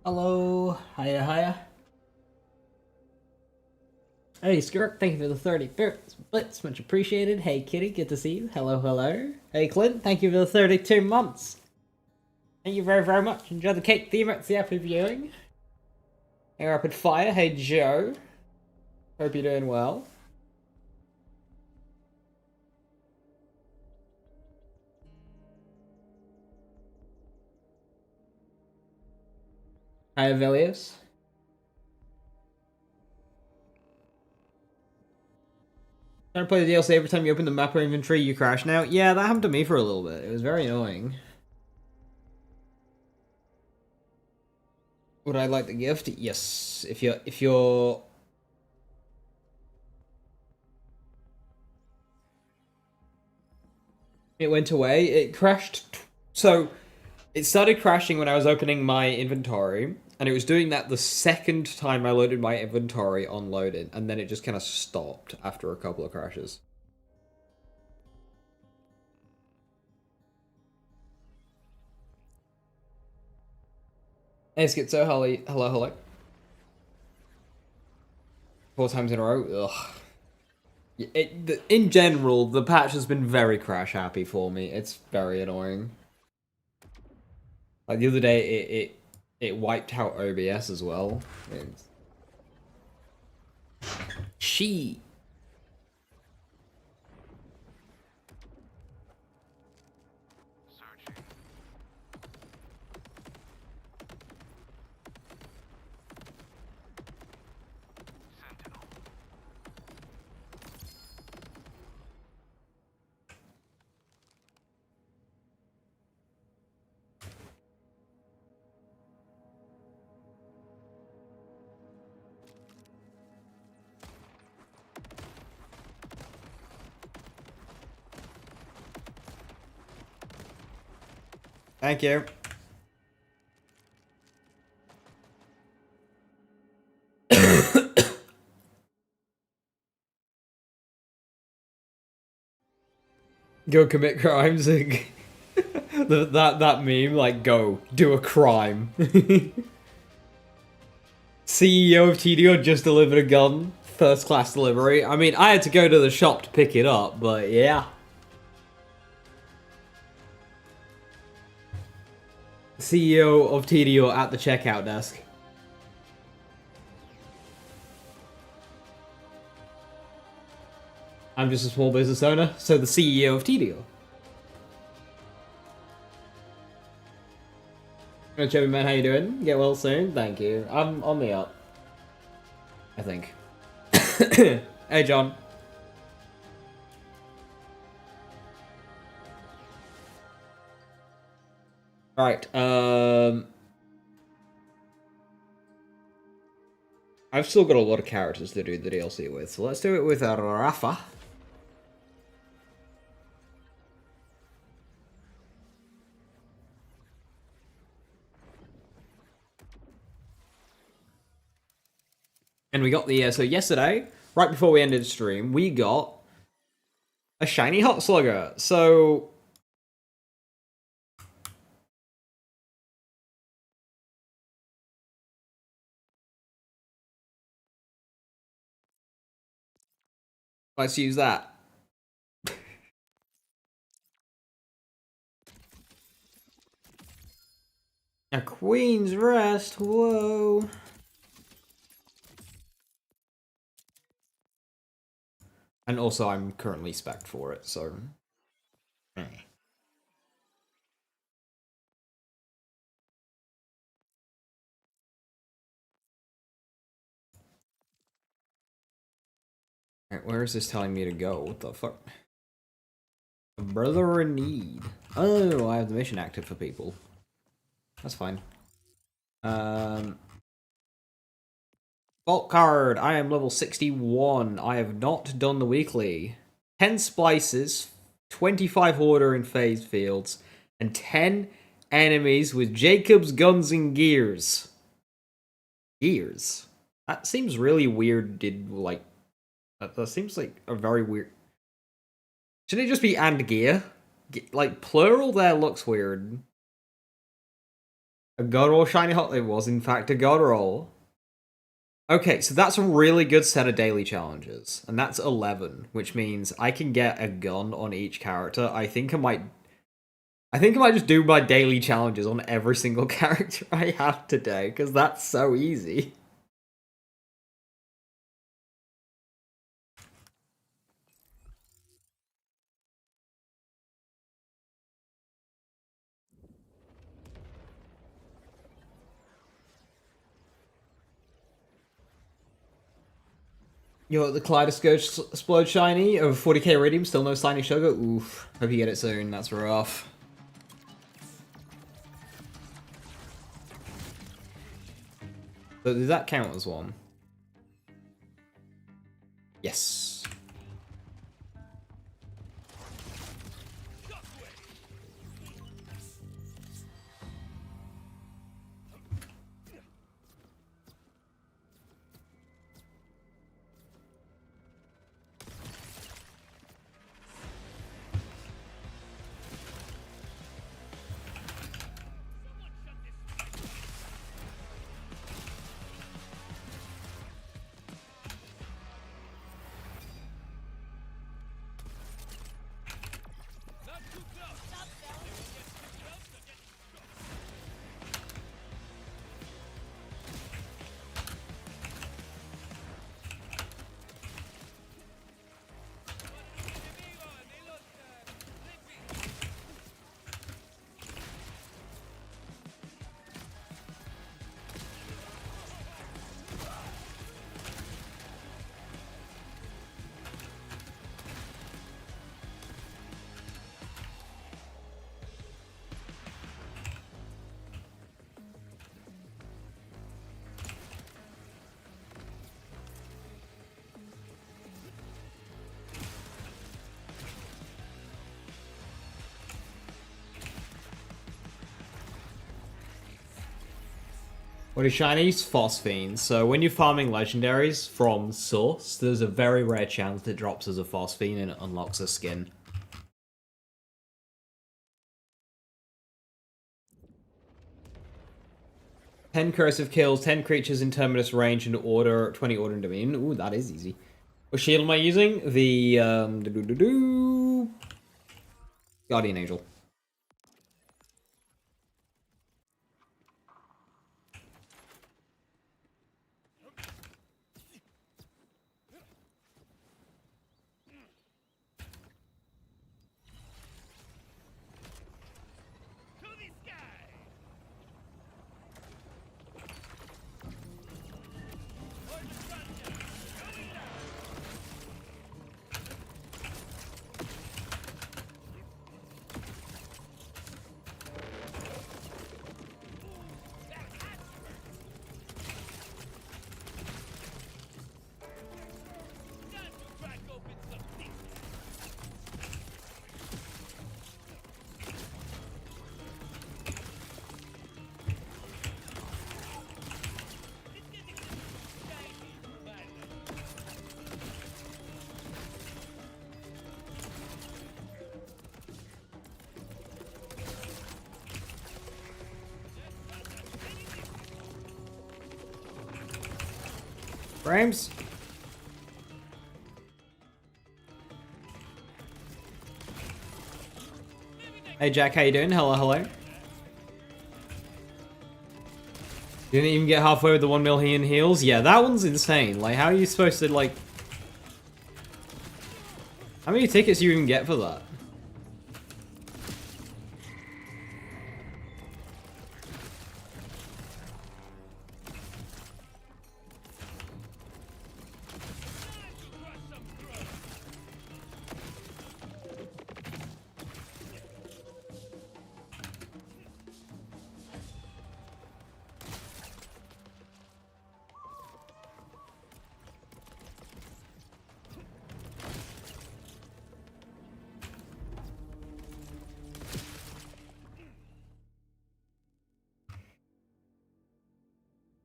Hello, hiya, hiya. Hey, Skirk, thank you for the 30 bits, much appreciated. Hey, Kitty, good to see you. Hello, hello. Hey, Clint, thank you for the 32 months. Thank you very, very much. Enjoy the cake theme at the happy viewing. Hey, Rapid Fire. Hey, Joe. Hope you're doing well. Hi, Avelius. Trying to play the DLC every time you open the map or inventory, you crash now. Yeah, that happened to me for a little bit. It was very annoying. Would I like the gift? Yes. If you're it went away. It crashed. So it started crashing when I was opening my inventory, and it was doing that the second time I loaded my inventory on loaded, and then it just kind of stopped after a couple of crashes. Hey, Schizo, hello, hello. 4 times in a row. Ugh. In general, the patch has been very crash happy for me. It's very annoying. Like the other day, it wiped out OBS as well. It's... She. Thank you. Go commit crimes. that meme, like, go do a crime. CEO of TDO just delivered a gun, first class delivery. I mean, I had to go to the shop to pick it up, but yeah. CEO of TDO at the checkout desk. I'm just a small business owner, so the CEO of TDO. Hey, Chubby Man, how you doing? Get well soon, thank you. I'm on the up. I think. Hey, John. Right, I've still got a lot of characters to do the DLC with, so let's do it with Rafa. And we got the, so yesterday, right before we ended the stream, we got a shiny Hot Slugger. So let's use that. A Queen's Rest, whoa. And also I'm currently spec'd for it, so... Right, where is this telling me to go? What the fuck? A brother in need. Oh, I have the mission active for people. That's fine. Vault card. I am level 61. I have not done the weekly. 10 splices, 25 ordering phase fields, and 10 enemies with Jacob's guns and gears. Gears? That seems really weird, that seems like a very weird... Shouldn't it just be and gear? Like, plural there looks weird. A god roll shiny hot. It was in fact a god roll. Okay, so that's a really good set of daily challenges, and that's 11, which means I can get a gun on each character. I think I might just do my daily challenges on every single character I have today, because that's so easy. Yo, the Kaleidoscope Explode Shiny over 40k Iridium, still no Shiny Sugar. Oof. Hope you get it soon, that's rough. But does that count as one? Yes. What is shinies? Phosphine. So when you're farming legendaries from Source, there's a very rare chance it drops as a Phosphine and it unlocks a skin. Ten corrosive kills, 10 creatures in Terminus range and order, 20 order and dominion. Ooh, that is easy. What shield am I using? The Guardian Angel. Frames? Hey Jack, how you doing? Hello, hello. Didn't even get halfway with the 1 million heals? Yeah, that one's insane. Like, how are you supposed to, like... How many tickets do you even get for that?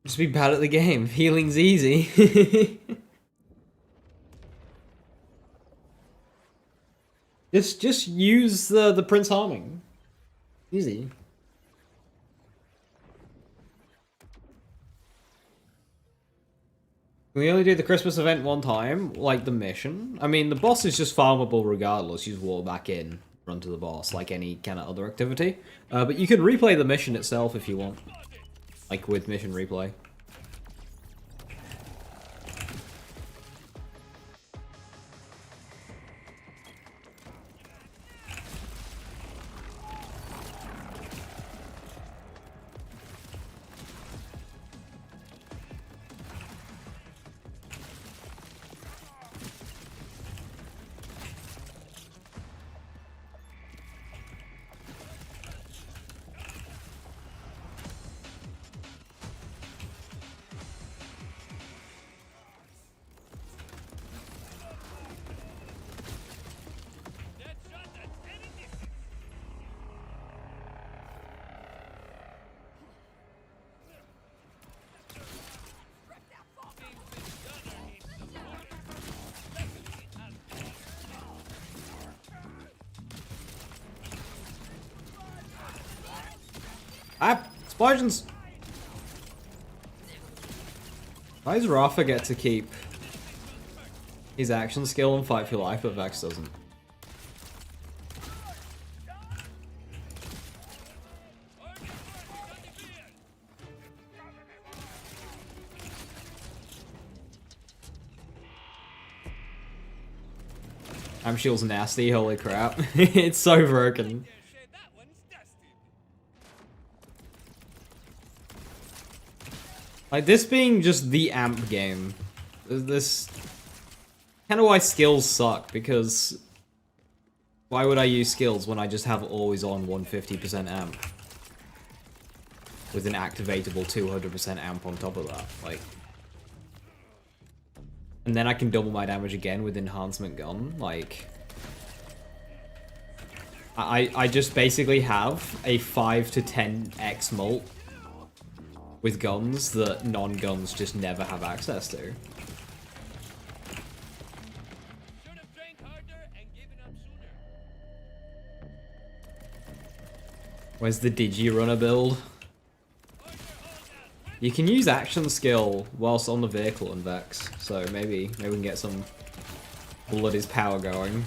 Just be bad at the game. Healing's easy. just use the Prince Harming. Easy. We only do the Christmas event one time, like the mission. I mean, the boss is just farmable regardless. You just walk back in, run to the boss, like any kind of other activity. But you can replay the mission itself if you want. Like with mission replay. Ah! Explosions! Why does Rafa get to keep his action skill and fight for life, but Vex doesn't? Amshield's nasty, holy crap. It's so broken. Like, this being just the amp game, this kind of why skills suck, because why would I use skills when I just have always on 150% amp? With an activatable 200% amp on top of that, like. And then I can double my damage again with enhancement gun, like. I just basically have a 5 to 10x mult with guns that non-guns just never have access to. Where's the Digi-Runner build? You can use action skill whilst on the vehicle in Vex, so maybe we can get some Bloodies power going.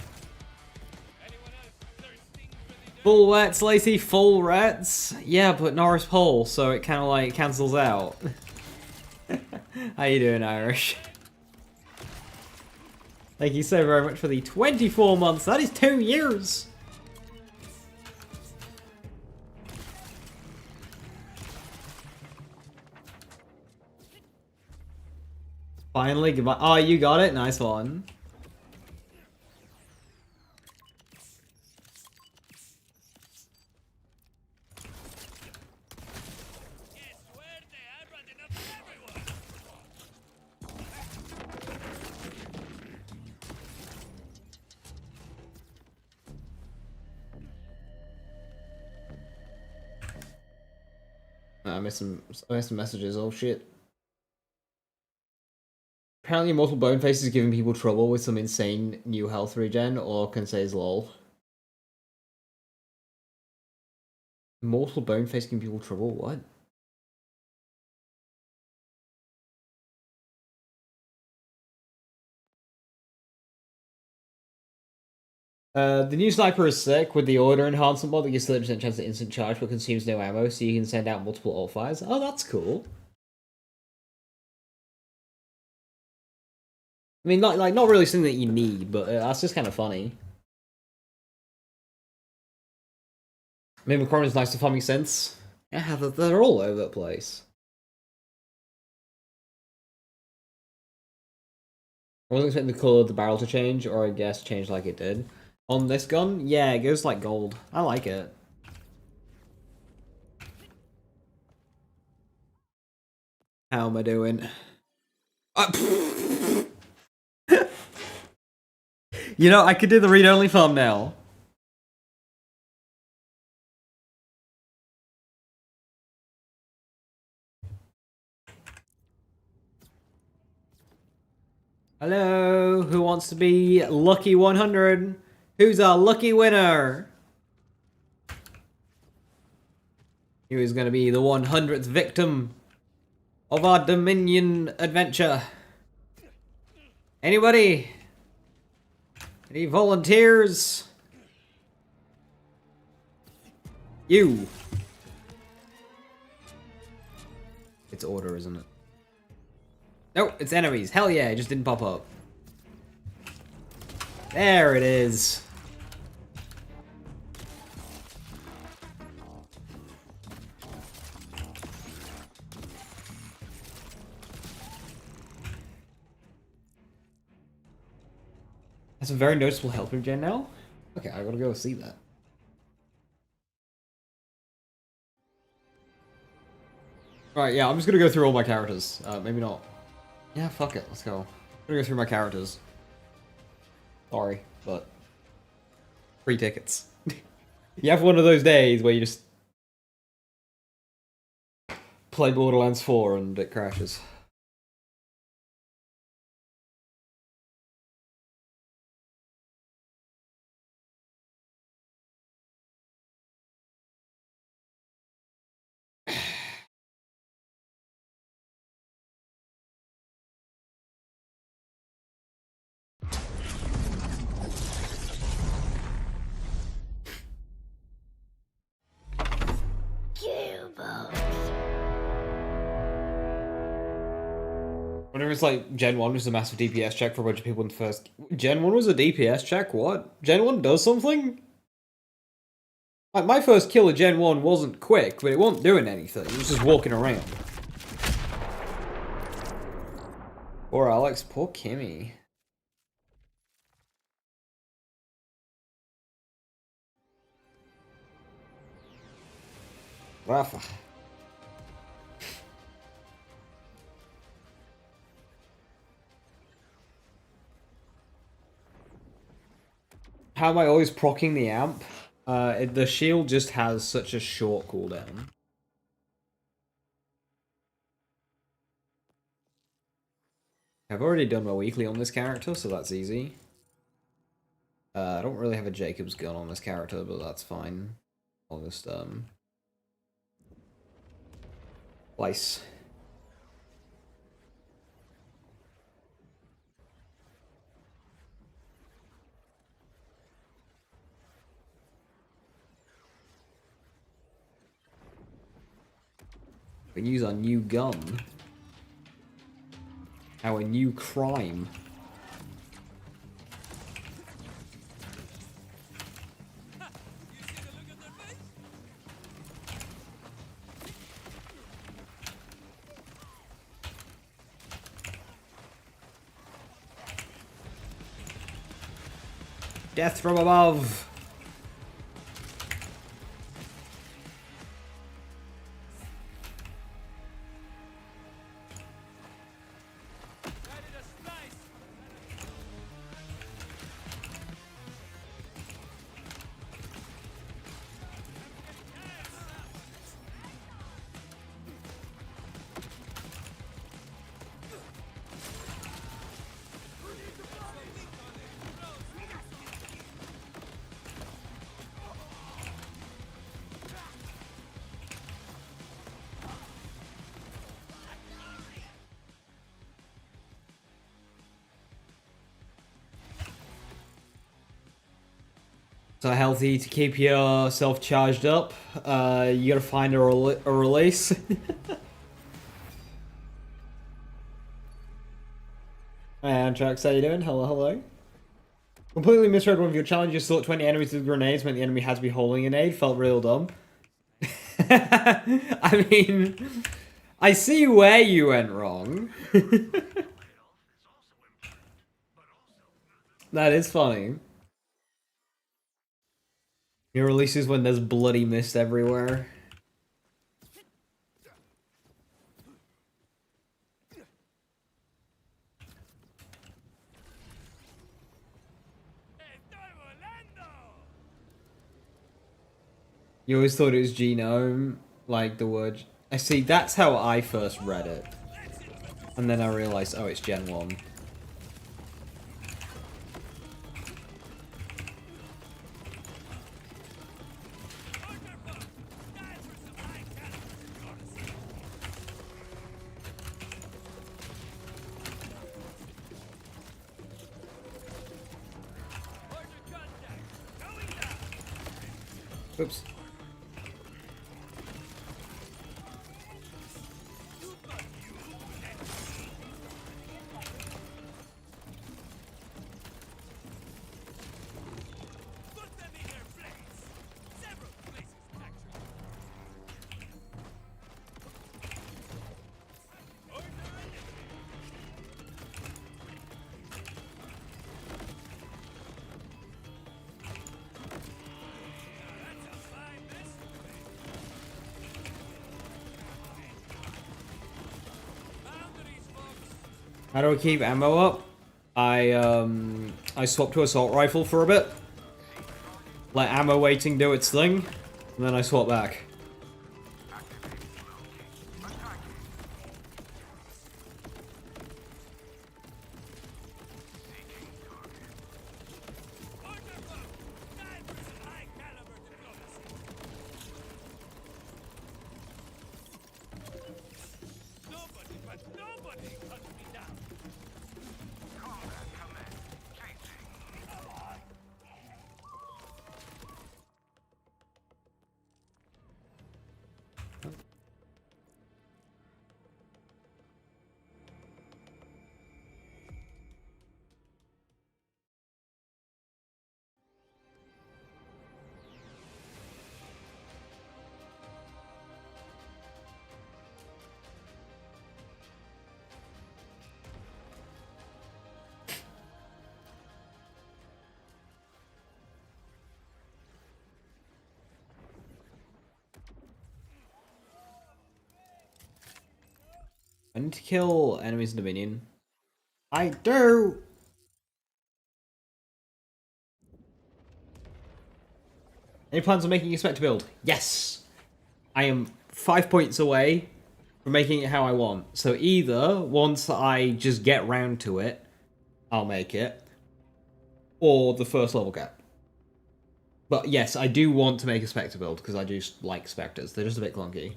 Full Rets, Lacey, full Rets? Yeah, but Norris Pole, so it kind of like cancels out. How you doing, Irish? Thank you so very much for the 24 months. That is 2 years! Finally, goodbye. Oh, you got it? Nice one. I missed some messages. Oh shit. Apparently, Mortal Boneface is giving people trouble with some insane new health regen, or can say is lol. Mortal Boneface giving people trouble? What? The new sniper is sick with the order enhancement mod that gives 30% chance of instant charge but consumes no ammo, so you can send out multiple alt fires. Oh, that's cool. I mean, not really something that you need, but that's just kind of funny. Maybe McCormick's nice to farming sense. Yeah, they're all over the place. I wasn't expecting the colour of the barrel to change, or I guess change like it did. On this gun, yeah, it goes like gold. I like it. How am I doing? You know, I could do the read-only thumbnail. Hello, who wants to be lucky 100? Who's our lucky winner? Who is going to be the 100th victim of our Dominion adventure? Anybody? Any volunteers? You. It's order, isn't it? Nope, it's enemies. Hell yeah, it just didn't pop up. There it is. That's a very noticeable health regen now. Okay, I gotta go see that. Right, yeah, I'm just gonna go through all my characters. Maybe not. Yeah, fuck it, let's go. I'm gonna go through my characters. Sorry, but free tickets. You have one of those days where you just play Borderlands 4 and it crashes. Whenever it's like Gen 1 was a massive DPS check for a bunch of people in the first. Gen 1 was a DPS check? What? Gen 1 does something? Like, my first kill of Gen 1 wasn't quick, but it wasn't doing anything. It was just walking around. Poor Alex, poor Kimmy. Rafa. How am I always proccing the amp? The shield just has such a short cooldown. I've already done my weekly on this character, so that's easy. I don't really have a Jacob's gun on this character, but that's fine. I'll just, Slice. We can use our new gun. Our new crime. Death from above! So healthy to keep yourself charged up. You gotta find a release. Hey, Antrax, how you doing? Hello, hello. Completely misread one of your challenges. Thought 20 enemies with grenades meant the enemy had to be holding an aid. Felt real dumb. I mean, I see where you went wrong. That is funny. Your releases when there's bloody mist everywhere. You always thought it was genome, like the word. I see, that's how I first read it. And then I realized, oh, it's Gen 1. Oops. How do I keep ammo up? I swap to assault rifle for a bit. Let ammo waiting do its thing, and then I swap back. I need to kill enemies in Dominion. I do! Any plans on making a spec to build? Yes! I am 5 points away from making it how I want. So either, once I just get round to it, I'll make it. Or the first level cap. But yes, I do want to make a Spectre build, because I do like Spectres. They're just a bit clunky.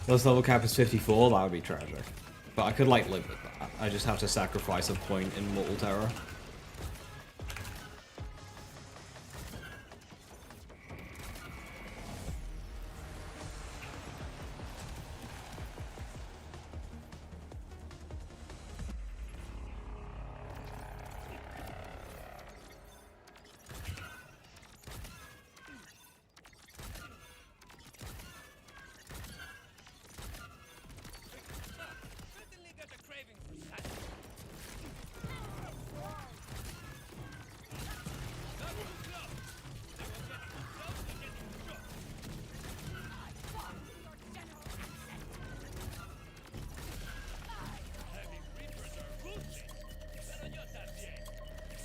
First level cap is 54, that would be tragic. But I could, like, live with that. I just have to sacrifice a point in Mortal Terror.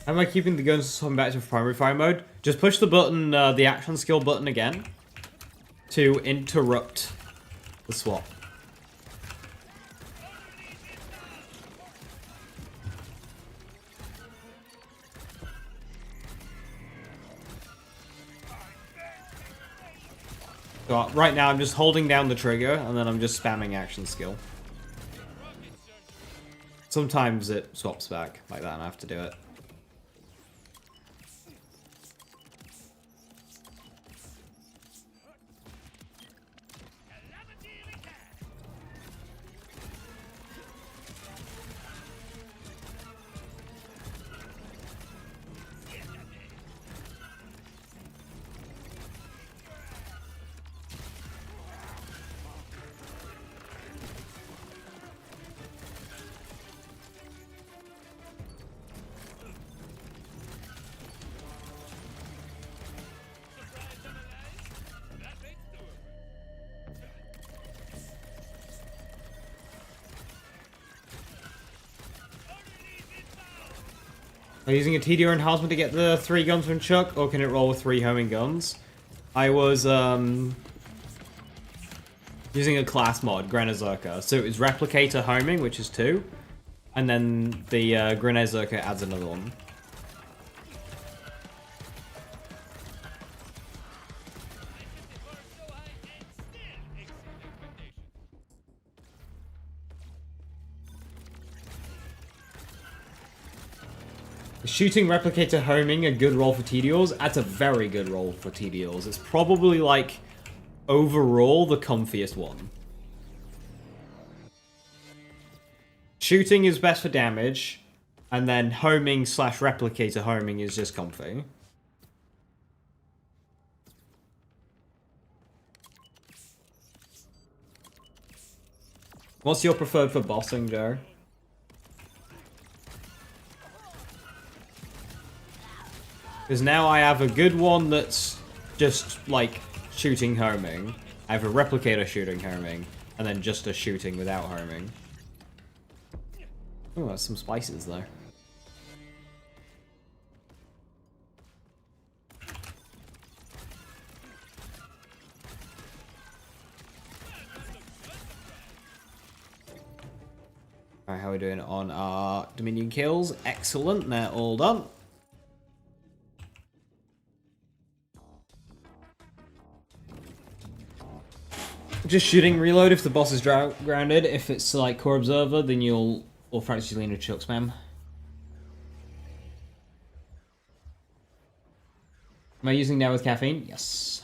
How am I keeping the guns swap back to primary fire mode? Just push the button, the action skill button again to interrupt the swap. So right now I'm just holding down the trigger and then I'm just spamming action skill. Sometimes it swaps back like that and I have to do it. Are you using a TDR enhancement to get the 3 guns from Chuck, or can it roll with 3 homing guns? I was using a class mod, Granazurka. So it was Replicator homing, which is 2, And then the Grenade Zerker adds another one. Shooting Replicator Homing, a good roll for TDOs? That's a very good roll for TDOs. It's probably, like, overall the comfiest one. Shooting is best for damage, and then homing slash replicator homing is just comfy. What's your preferred for bossing, Joe? Because now I have a good one that's just, like, shooting homing. I have a replicator shooting homing, and then just a shooting without homing. Oh, that's some spices there. Alright, how are we doing on our Dominion kills? Excellent, they're all done. Just shooting reload if the boss is grounded. If it's like Core Observer, then you'll or Fractured Selena Chuck spam. Am I using now with caffeine? Yes.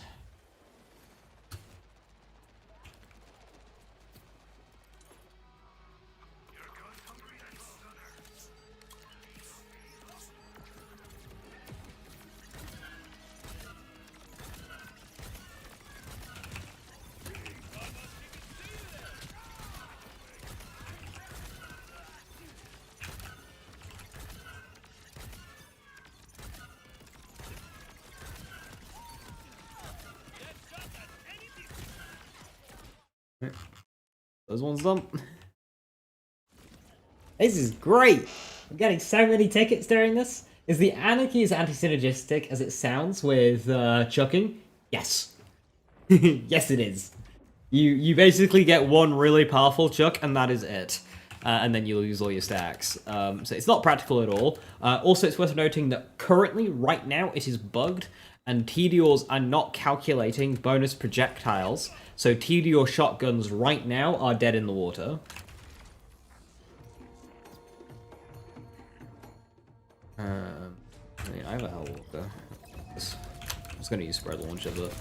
Those ones done. This is great! I'm getting so many tickets during this. Is the Anarchy as anti-synergistic as it sounds with chucking? Yes. Yes, it is. You basically get one really powerful chuck, and that is it. And then you lose all your stacks. So it's not practical at all. Also, it's worth noting that currently, right now, it is bugged, and TDOs are not calculating bonus projectiles. So TDO shotguns right now are dead in the water. I mean, I have a Hell Walker. I'm just gonna use spread launch of it.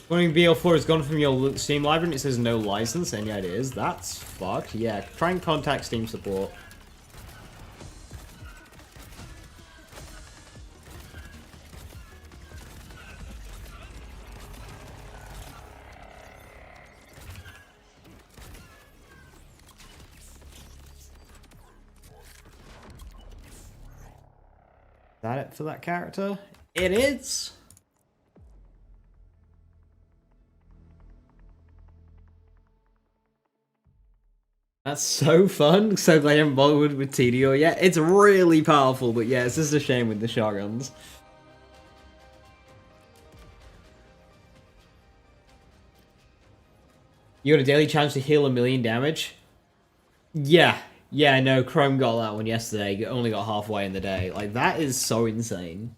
Warning BL4 is gone from your Steam library and it says no license. Any ideas? That's fucked. Yeah, try and contact Steam support. Is that it for that character? It is! That's so fun. So they haven't bothered with TDO yet. It's really powerful, but yeah, it's just a shame with the shotguns. You got a daily challenge to heal 1,000,000 damage? Yeah. Yeah, no, Chrome got that one yesterday. Only got halfway in the day. Like, that is so insane.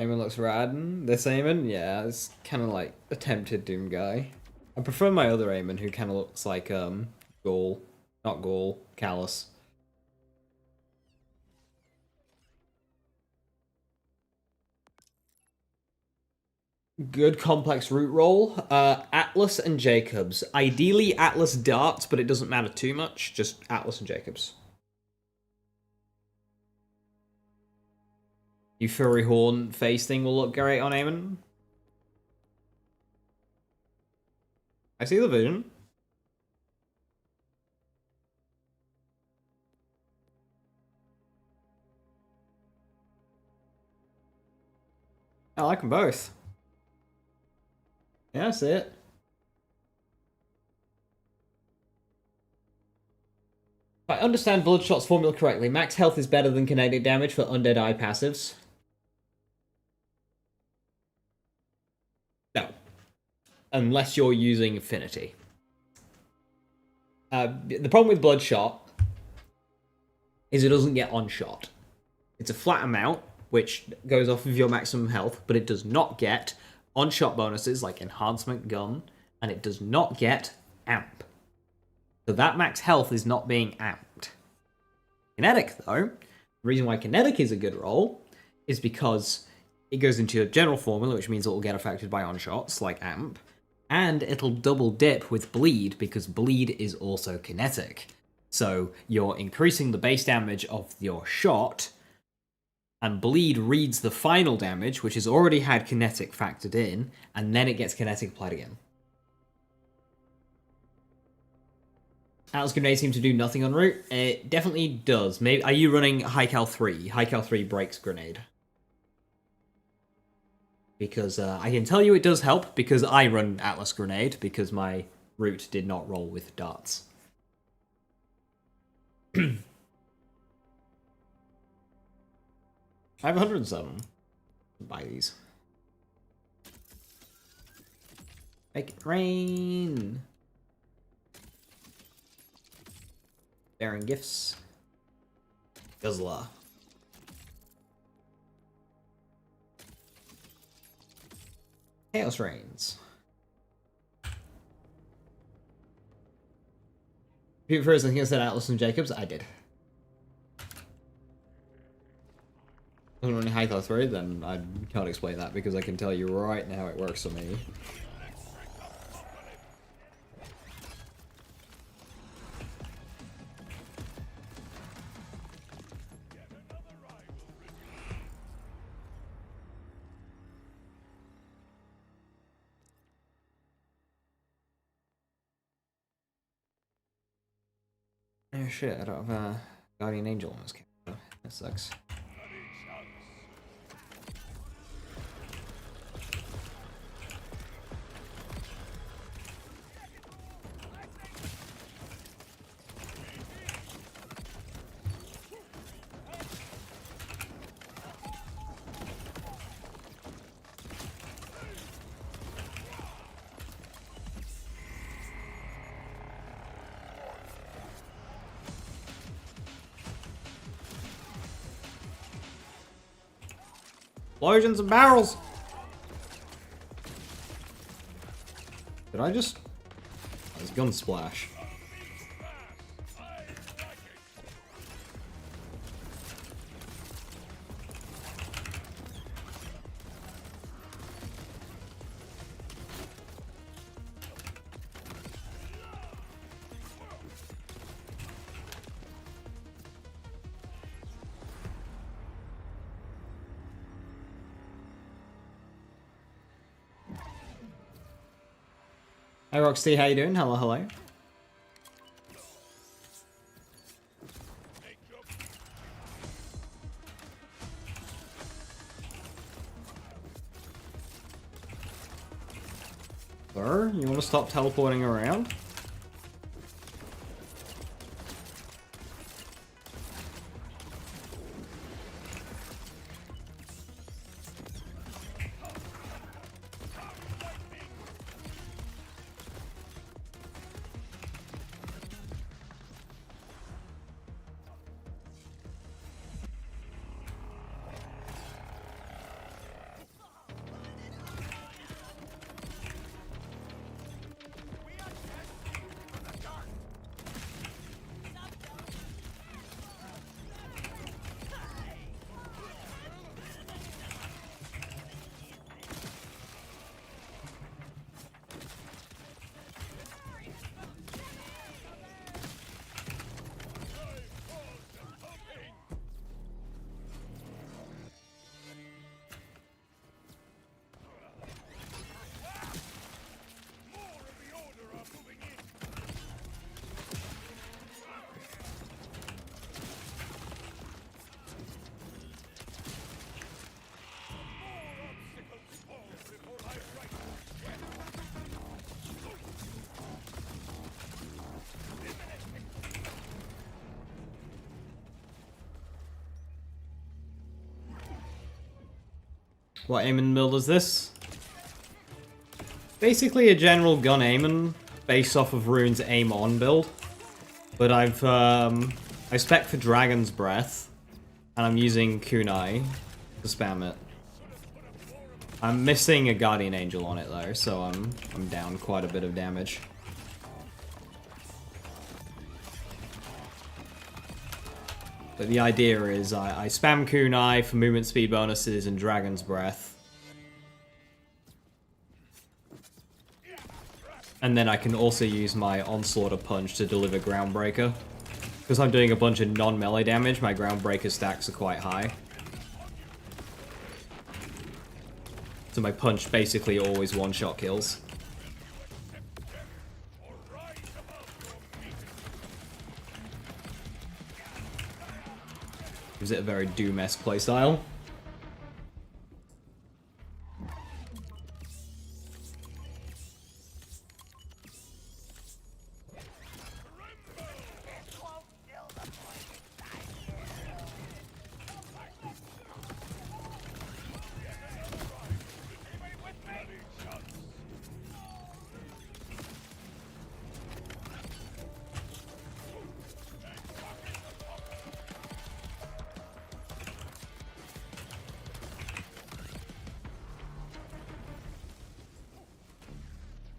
Eamon looks rad. This Eamon, yeah, it's kind of like attempted Doom guy. I prefer my other Eamon, who kind of looks like Gaul, not Gaul, Callus. Good complex root roll. Atlas and Jacobs. Ideally Atlas darts, but it doesn't matter too much. Just Atlas and Jacobs. You furry horn face thing will look great on Eamon. I see the vision. I like them both. Yeah, I see it. If I understand Bloodshot's formula correctly, max health is better than kinetic damage for undead eye passives. No. Unless you're using Affinity. The problem with Bloodshot is it doesn't get on-shot. It's a flat amount, which goes off of your maximum health, but it does not get on-shot bonuses like Enhancement Gun, and it does not get Amp. So that max health is not being amped. Kinetic, though, the reason why Kinetic is a good roll is because it goes into your general formula, which means it will get affected by on-shots like Amp, and it'll double dip with Bleed, because Bleed is also kinetic. So you're increasing the base damage of your shot, and Bleed reads the final damage, which has already had kinetic factored in, and then it gets kinetic applied again. Atlas Grenade seems to do nothing on route. It definitely does. Maybe are you running High Cal 3? High Cal 3 breaks Grenade. Because I can tell you it does help, because I run Atlas Grenade, because my route did not roll with darts. I have 107. Buy these. Make it rain. Baron Gifts. Guzzler. Chaos Reigns. People first, I think I said Atlas and Jacobs. I did. If I'm running High Class 3, then I can't explain that because I can tell you right now it works for me. Oh shit, I don't have a Guardian Angel on this character. That sucks. Explosions and barrels! Did I just... Oh, it's gun splash. Hey Roxy, how you doing? Hello, hello. Sir, you want to stop teleporting around? What Aemon build is this? Basically a general gun Aemon based off of Rune's Aim On build. But I spec for Dragon's Breath, and I'm using Kunai to spam it. I'm missing a Guardian Angel on it though, so I'm down quite a bit of damage. But the idea is I spam Kunai for movement speed bonuses and Dragon's Breath. And then I can also use my Onslaughter Punch to deliver Groundbreaker. Because I'm doing a bunch of non-melee damage, my Groundbreaker stacks are quite high. So my punch basically always one-shot kills. Gives it a very Doom-esque playstyle.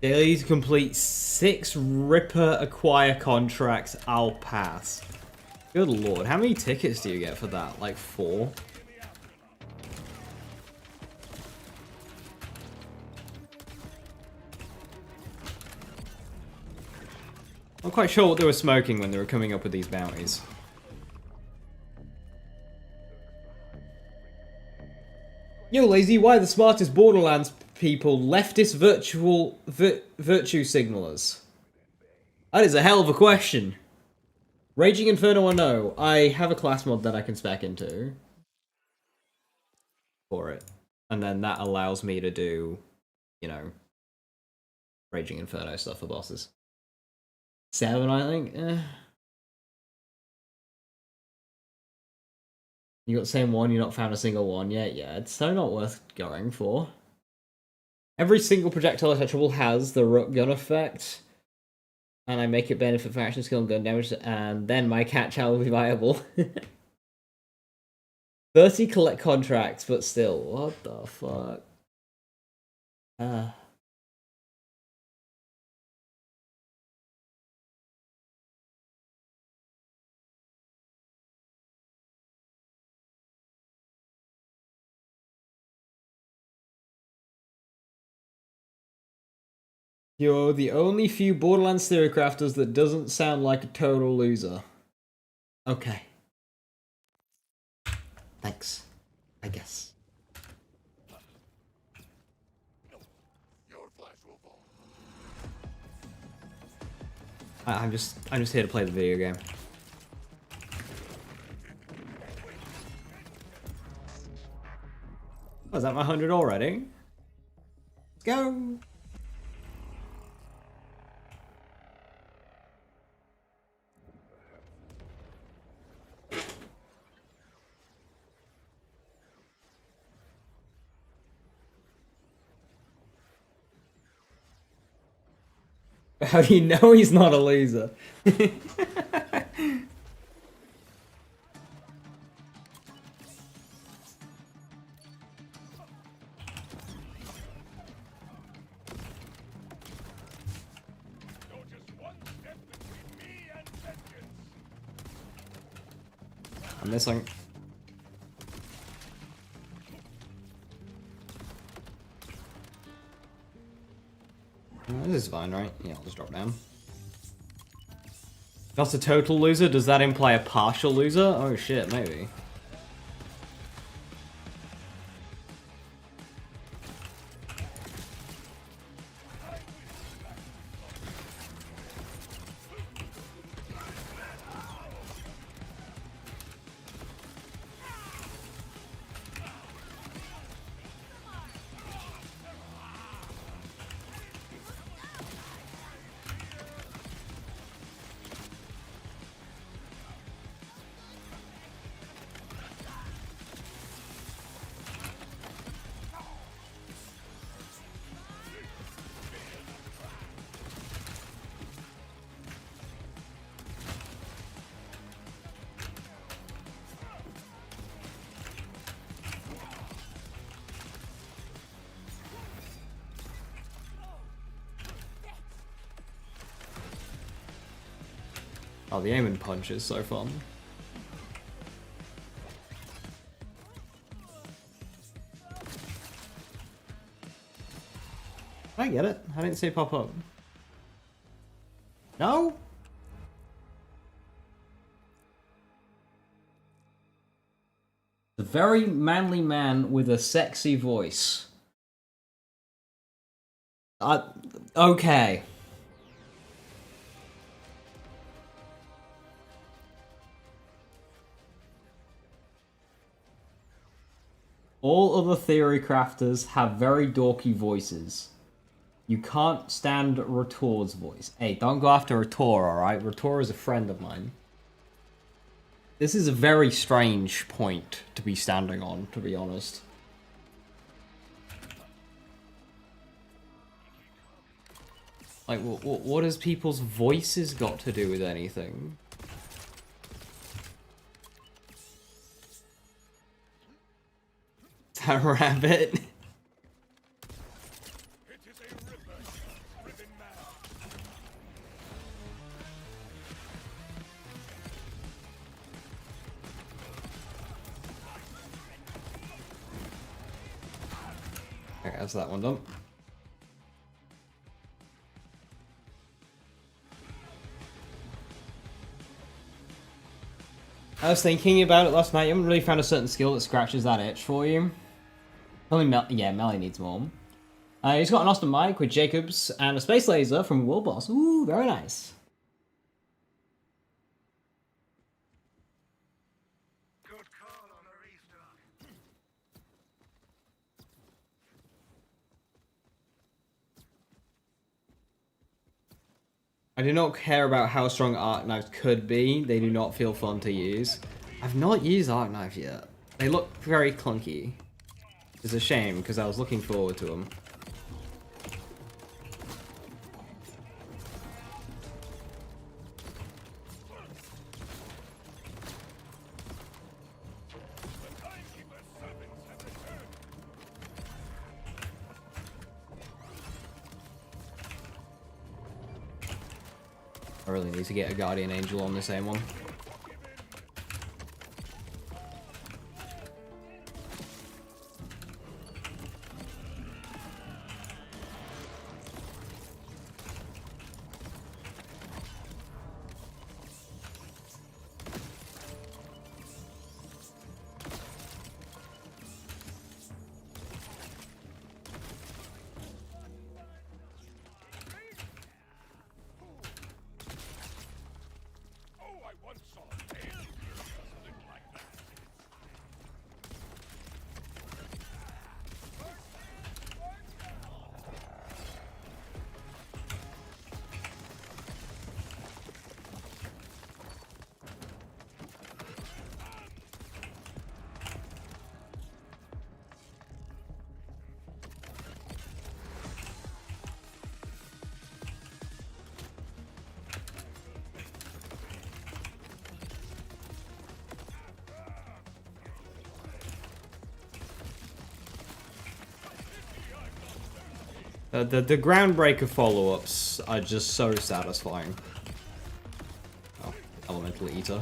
Daily to complete 6 Ripper acquire contracts, I'll pass. Good lord, how many tickets do you get for that? Like 4? I'm quite sure what they were smoking when they were coming up with these bounties. Yo, Lazy, why are the smartest Borderlands people leftist virtue signalers? That is a hell of a question. Raging Inferno or no? I have a class mod that I can spec into for it. And then that allows me to do, you know, Raging Inferno stuff for bosses. 7, I think? You got the same one, you're not found a single one yet? Yeah, it's so not worth going for. Every single projectile attachable has the rook gun effect. And I make it benefit from action skill and gun damage, and then my cat chow will be viable. 30 collect contracts, but still, what the fuck? You're the only few Borderlands theory crafters that doesn't sound like a total loser. Okay. Thanks. I guess. I'm just here to play the video game. Oh, is that my 100 already? Let's go! How do you know he's not a loser? I'm missing. This is fine, right? Yeah, I'll just drop down. That's a total loser? Does that imply a partial loser? Oh shit, maybe. Oh, the aim and punch is so fun. I get it. I didn't see it pop up. No? The very manly man with a sexy voice. Okay. All other theory crafters have very dorky voices. You can't stand Rator's voice. Hey, don't go after Rator, alright? Rator is a friend of mine. This is a very strange point to be standing on, to be honest. Like, what has people's voices got to do with anything? Is that a rabbit? Okay, that's that one done. I was thinking about it last night. You haven't really found a certain skill that scratches that itch for you. Only Melee needs more. He's got an Austin mic with Jacobs and a space laser from World Boss. Ooh, very nice. Good call on the restock. I do not care about how strong Arc Knives could be. They do not feel fun to use. I've not used Arc Knives yet. They look very clunky. It's a shame, because I was looking forward to them. I really need to get a Guardian Angel on this same one. The Groundbreaker follow-ups are just so satisfying. Oh, Elemental Eater.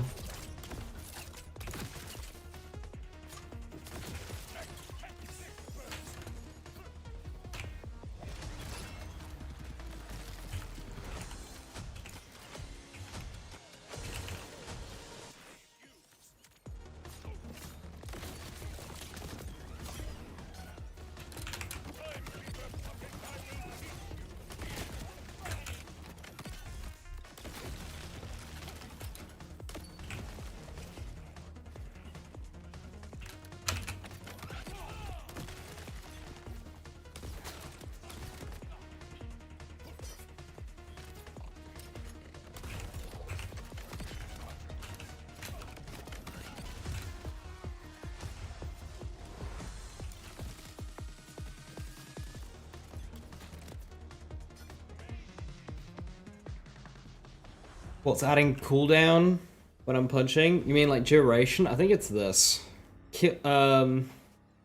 What's adding cooldown when I'm punching? You mean like duration? I think it's this. Killing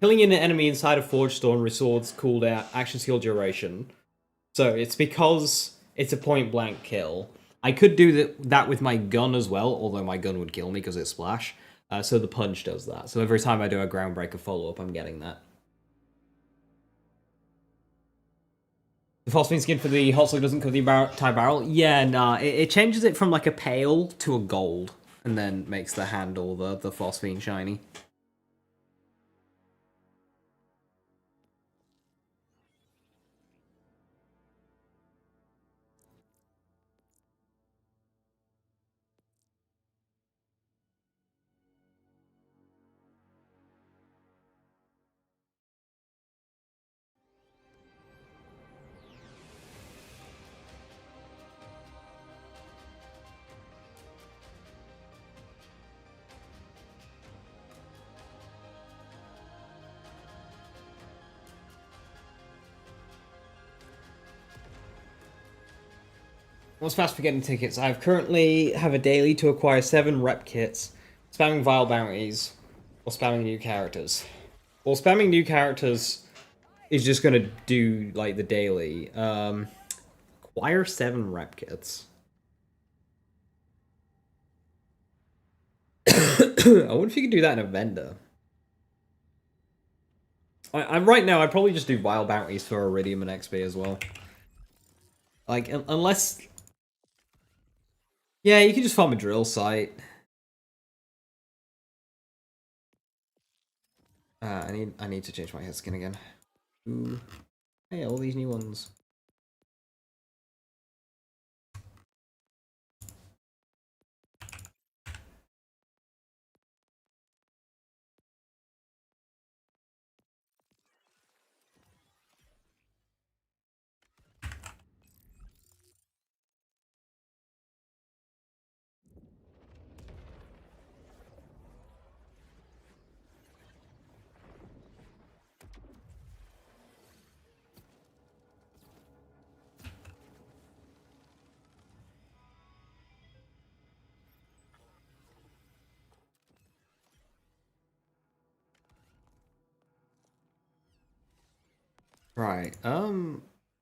an enemy inside a Forge Storm restores cooldown, action skill duration. So it's because it's a point blank kill. I could do that with my gun as well, although my gun would kill me because it's splash. So the punch does that. So every time I do a Groundbreaker follow-up, I'm getting that. The phosphine skin for the hot slug doesn't cover the tie barrel. Yeah, nah. It changes it from like a pale to a gold, and then makes the handle the phosphine shiny. What's fast for getting tickets? I currently have a daily to acquire 7 rep kits, spamming vile bounties, or spamming new characters. Well, spamming new characters is just gonna do like the daily. Acquire 7 rep kits. I wonder if you could do that in a vendor. I'm right now. I'd probably just do vile bounties for Iridium and XP as well. Like unless, yeah, you can just farm a drill site. I need to change my head skin again. Ooh. Hey, all these new ones. Right.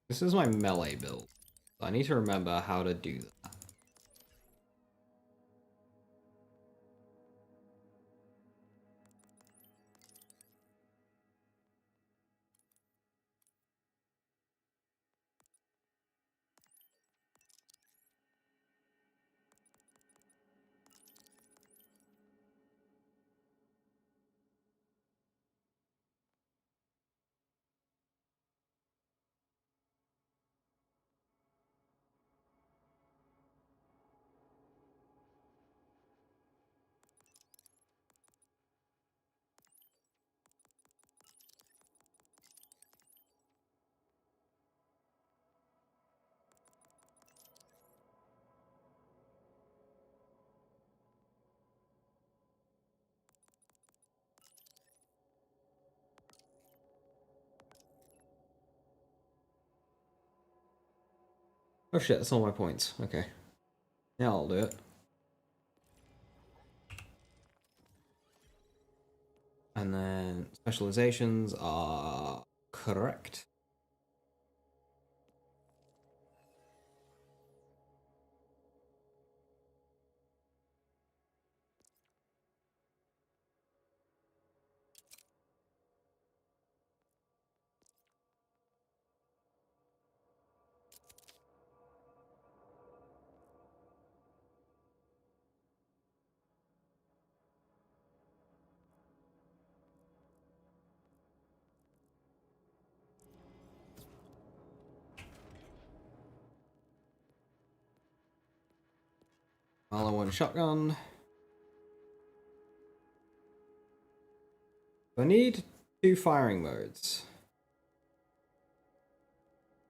This is my melee build. So I need to remember how to do that. Oh shit, that's all my points. Okay. Yeah, I'll do it. And then specializations are correct. All-in-one shotgun. I need 2 firing modes.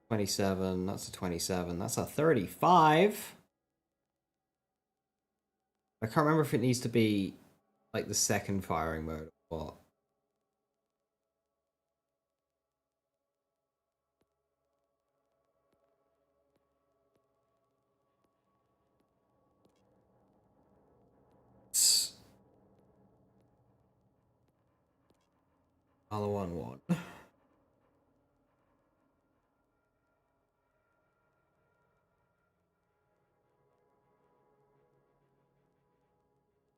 27, that's a 27, that's a 35. I can't remember if it needs to be like the second firing mode or what. All-in-one one.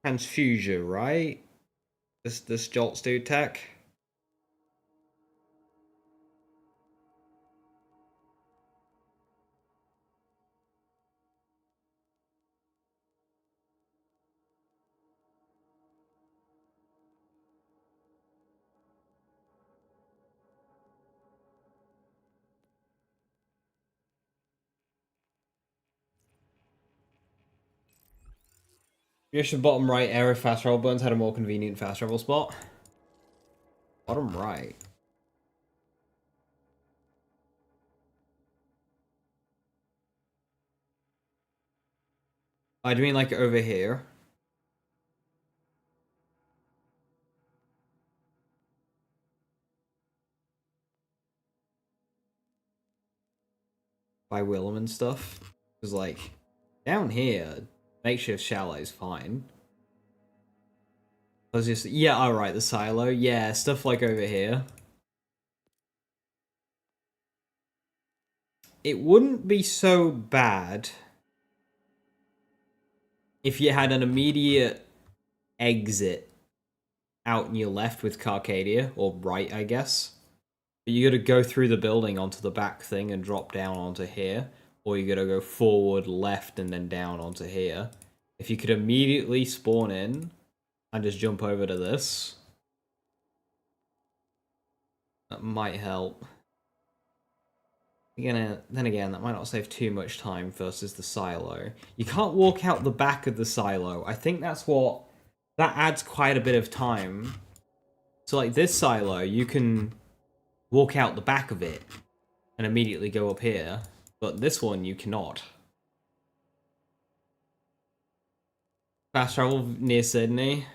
transfuser, right? This Jolts do tech. You should bottom right area fast travel buttons had a more convenient fast travel spot. Bottom right. I do mean like over here. By Willem and stuff. Because like down here, makeshift shallow is fine. I was just alright, the silo. Yeah, stuff like over here. It wouldn't be so bad if you had an immediate exit out in your left with Carcadia, or right, I guess. But you gotta go through the building onto the back thing and drop down onto here, or you gotta go forward, left, and then down onto here. If you could immediately spawn in and just jump over to this, that might help. Then again, that might not save too much time versus the silo. You can't walk out the back of the silo. I think that adds quite a bit of time. So like this silo, you can walk out the back of it and immediately go up here. But this one, you cannot. Fast travel near Sydney.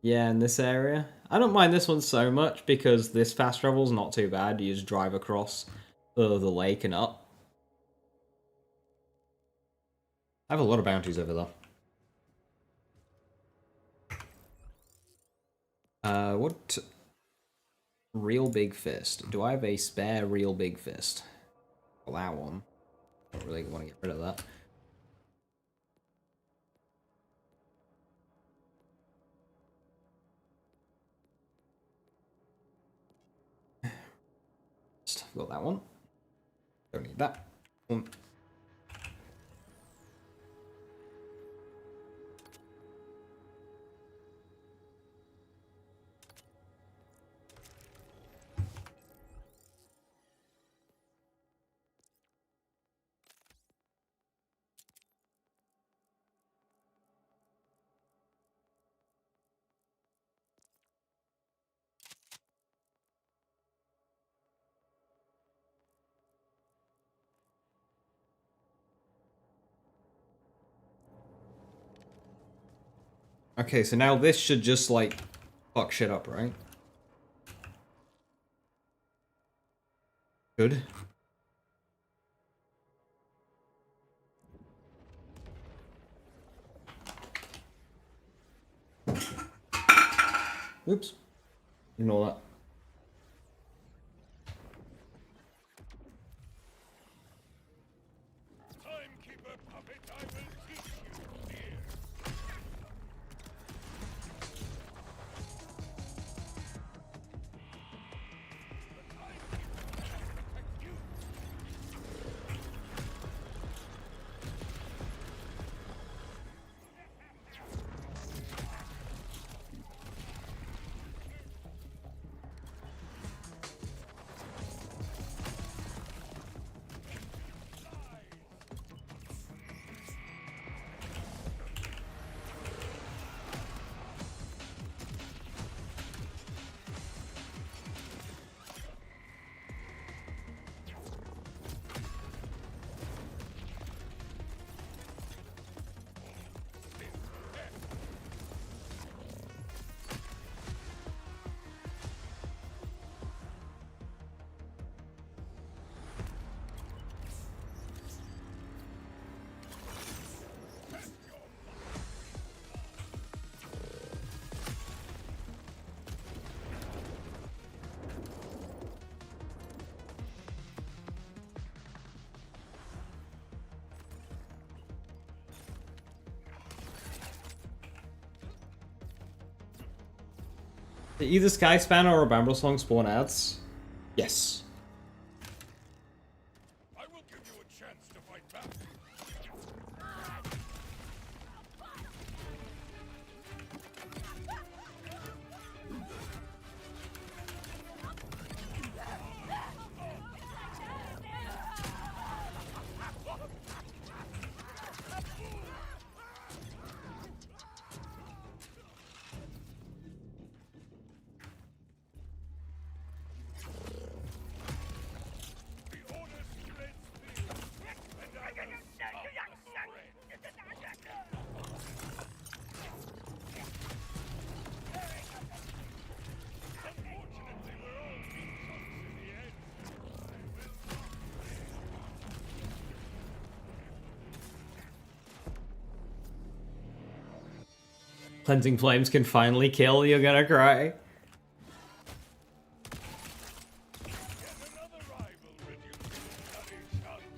Yeah, in this area. I don't mind this one so much because this fast travel's not too bad. You just drive across the lake and up. I have a lot of bounties over there. What? Real big fist. Do I have a spare real big fist? Well, that one. Don't really want to get rid of that. Got that one. Don't need that one. Okay, so now this should just, like, fuck shit up, right? Good. Oops. Ignore that. Either Sky Spanner or a Bramble Song spawn ads? Yes. I will give you a chance to fight back. The order splits me, and I will stop the spread. Unfortunately, we're all meat chunks in the end. Cleansing Flames can finally kill, you're gonna cry. Yet another rival reduced to bloody chunks.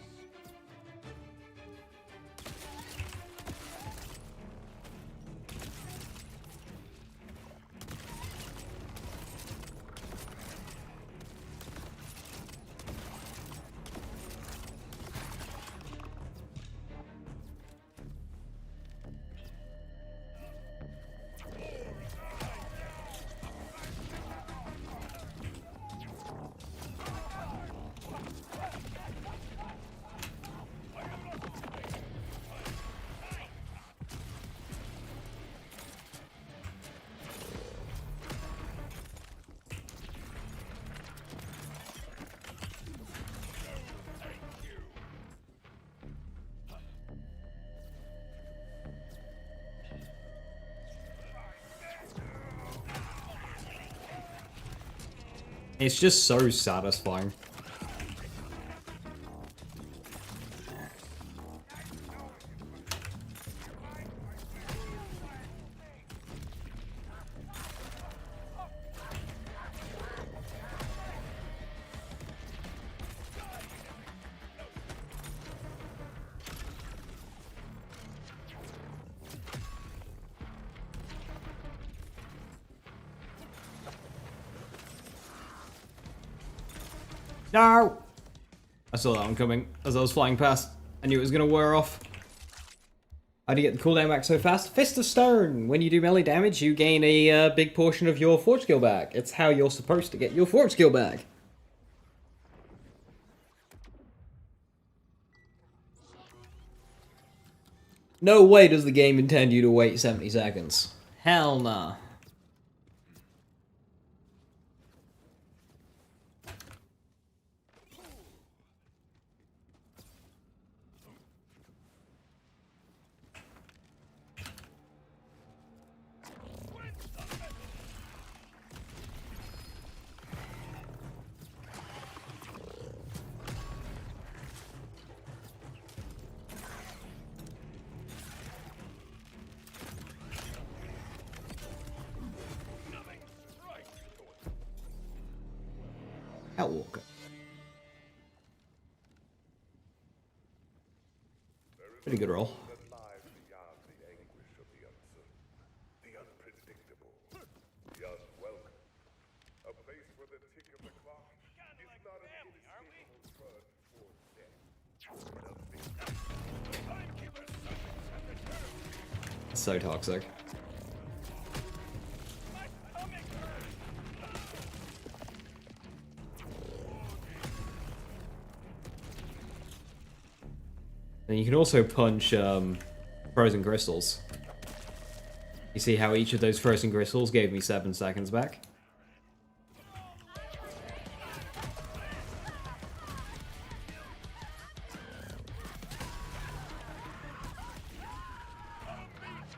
It's just so satisfying. No! I saw that one coming as I was flying past. I knew it was gonna wear off. How do you get the cooldown back so fast? Fist of Stone! When you do melee damage, you gain a big portion of your Forge skill back. It's how you're supposed to get your Forge skill back. No way does the game intend you to wait 70 seconds. Hell nah. Outwalker. Pretty good roll. That lies beyond the anguish of the uncertain, the unpredictable, the unwelcome. A place where the tick of the clock is not an inescapable trudge toward death. The timekeeper's sentence at the turn. So toxic. And you can also punch frozen crystals. You see how each of those frozen crystals gave me 7 seconds back?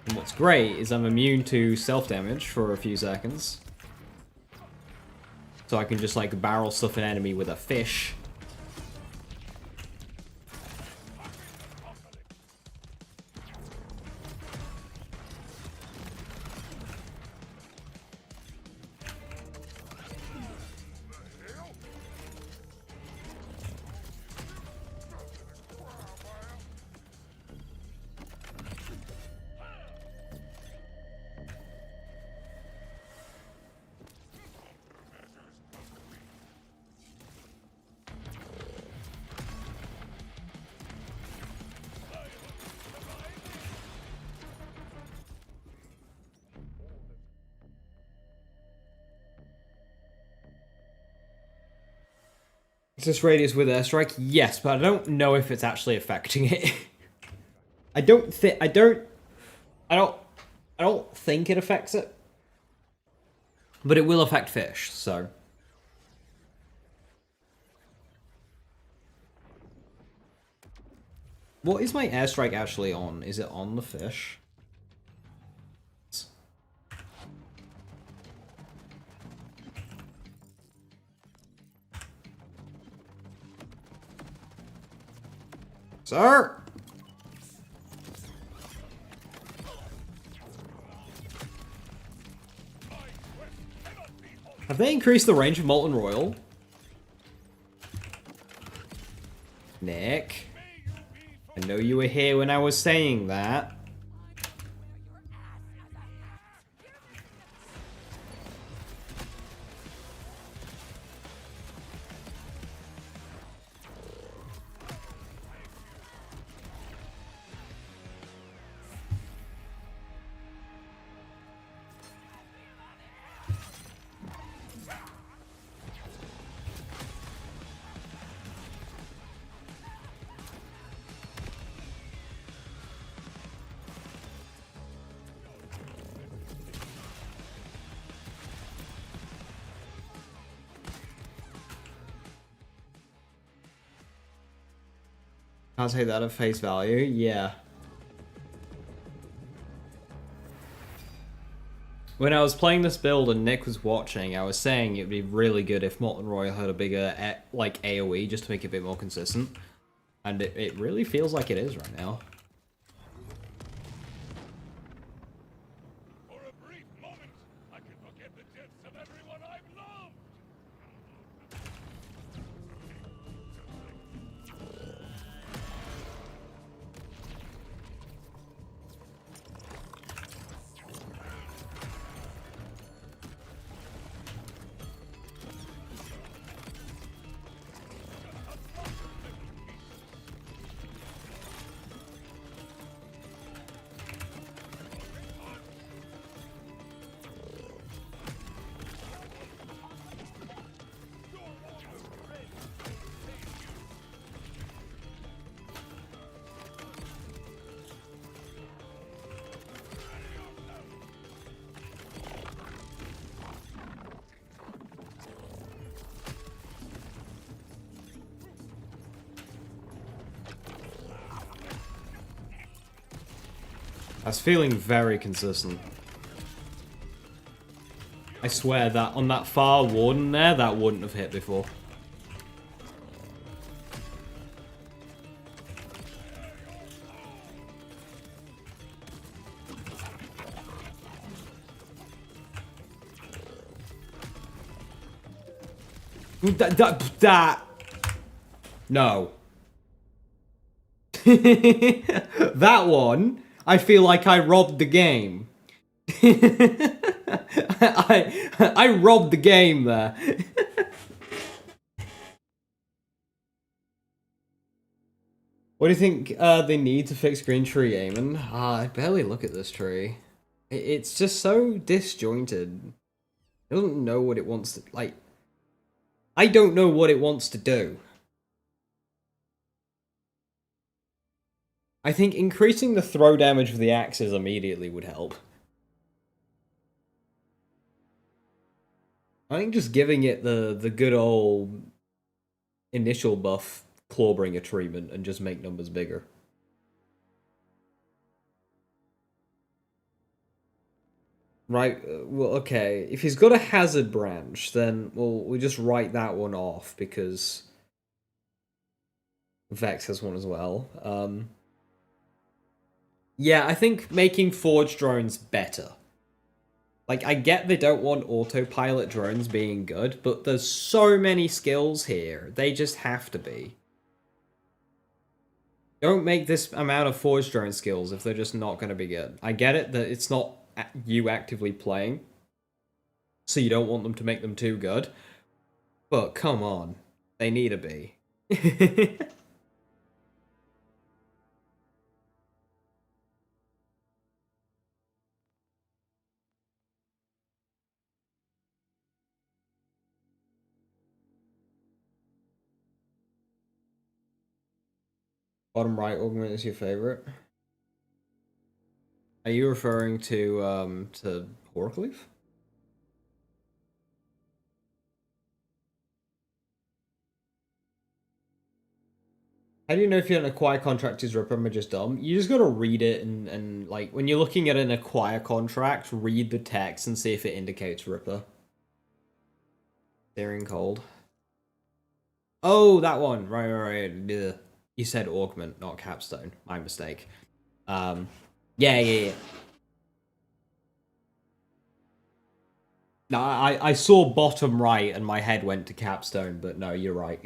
And what's great is I'm immune to self-damage for a few seconds. So I can just like barrel stuff an enemy with a fish. Is this radius with airstrike? Yes, but I don't know if it's actually affecting it. I don't think it affects it. But it will affect fish, so. What is my airstrike actually on? Is it on the fish? Sir! Have they increased the range of Molten Royal? Nick? I know you were here when I was saying that. I'll take that at face value, yeah. When I was playing this build and Nick was watching, I was saying it'd be really good if Molten Royal had a bigger, like, AoE, just to make it a bit more consistent. And it really feels like it is right now. For a brief moment, I can forget the deaths of everyone I've loved. I was feeling very consistent. I swear that on that far warden there, that wouldn't have hit before. That. No. That one, I feel like I robbed the game. I robbed the game there. What do you think they need to fix green tree, Eamon? I barely look at this tree. It's just so disjointed. It doesn't know what it wants to, like... I don't know what it wants to do. I think increasing the throw damage of the axes immediately would help. I think just giving it the good old initial buff Clawbringer treatment and just make numbers bigger. Right, well, okay. If he's got a hazard branch, then we just write that one off because Vex has one as well. Yeah, I think making forge drones better. Like, I get they don't want autopilot drones being good, but there's so many skills here. They just have to be. Don't make this amount of forge drone skills if they're just not going to be good. I get it that it's not you actively playing, so you don't want them to make them too good. But come on, they need to be. Bottom right augment is your favorite. Are you referring to Horcleave? How do you know if you're an acquire contract is Ripper or just dumb? You just gotta read it and like when you're looking at an acquire contract, read the text and see if it indicates Ripper. Searing Cold. Oh, that one. Right. Yeah. You said augment, not capstone. My mistake. Yeah. No, I saw bottom right and my head went to capstone, but no, you're right.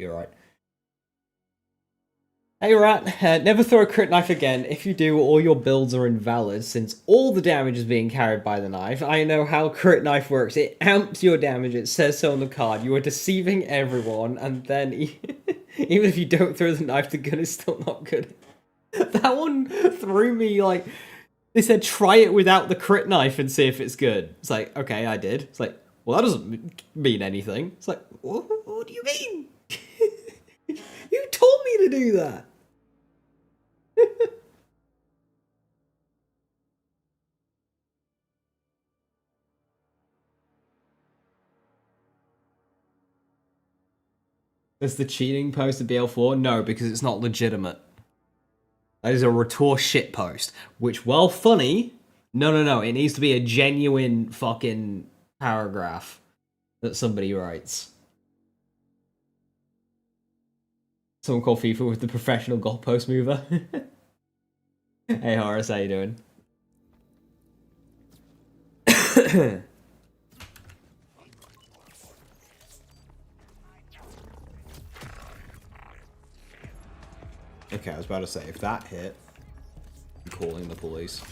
Hey Rat, never throw a crit knife again. If you do, all your builds are invalid since all the damage is being carried by the knife. I know how crit knife works. It amps your damage. It says so on the card. You are deceiving everyone, and then even if you don't throw the knife, the gun is still not good. That one threw me like... They said try it without the crit knife and see if it's good. It's like, okay, I did. It's like, well, that doesn't mean anything. It's like, what do you mean? You told me to do that. Is the cheating post a BL4? No, because it's not legitimate. That is a retour shit post. Which, while funny, no. It needs to be a genuine fucking paragraph that somebody writes. Someone called FIFA with the professional goalpost mover. Hey Horace, how you doing? Okay, I was about to say, if that hit, I'm calling the police.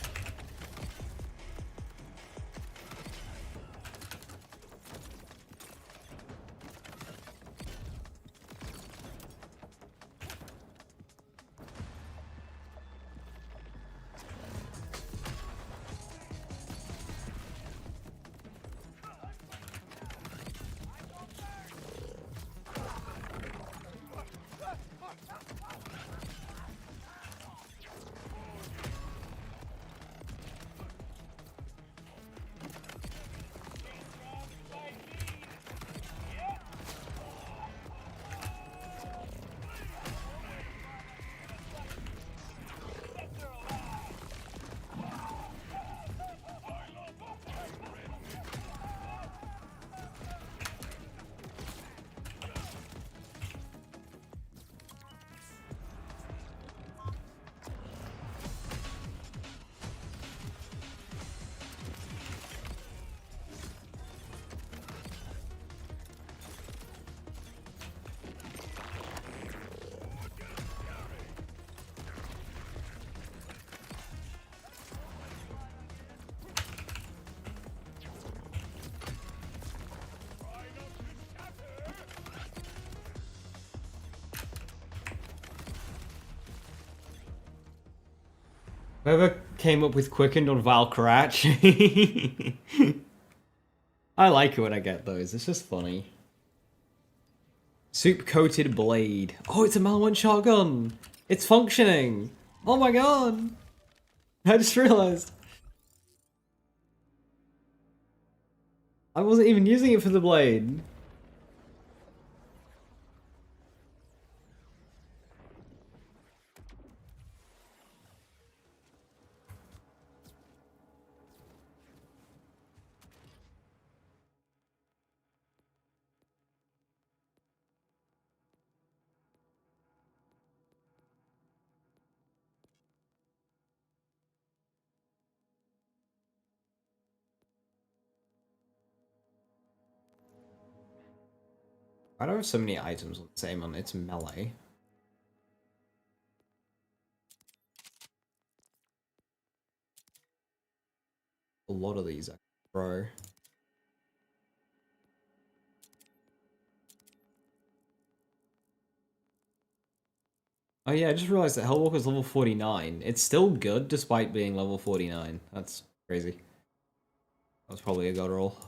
Whoever came up with Quickened on Valkrach. I like it when I get those. It's just funny. Soup coated blade. Oh, it's a Mal1 shotgun. It's functioning. Oh my god. I just realized. I wasn't even using it for the blade. I don't have so many items on the same on its melee. A lot of these I can throw. Oh yeah, I just realized that Hellwalker's level 49. It's still good despite being level 49. That's crazy. That was probably a god roll.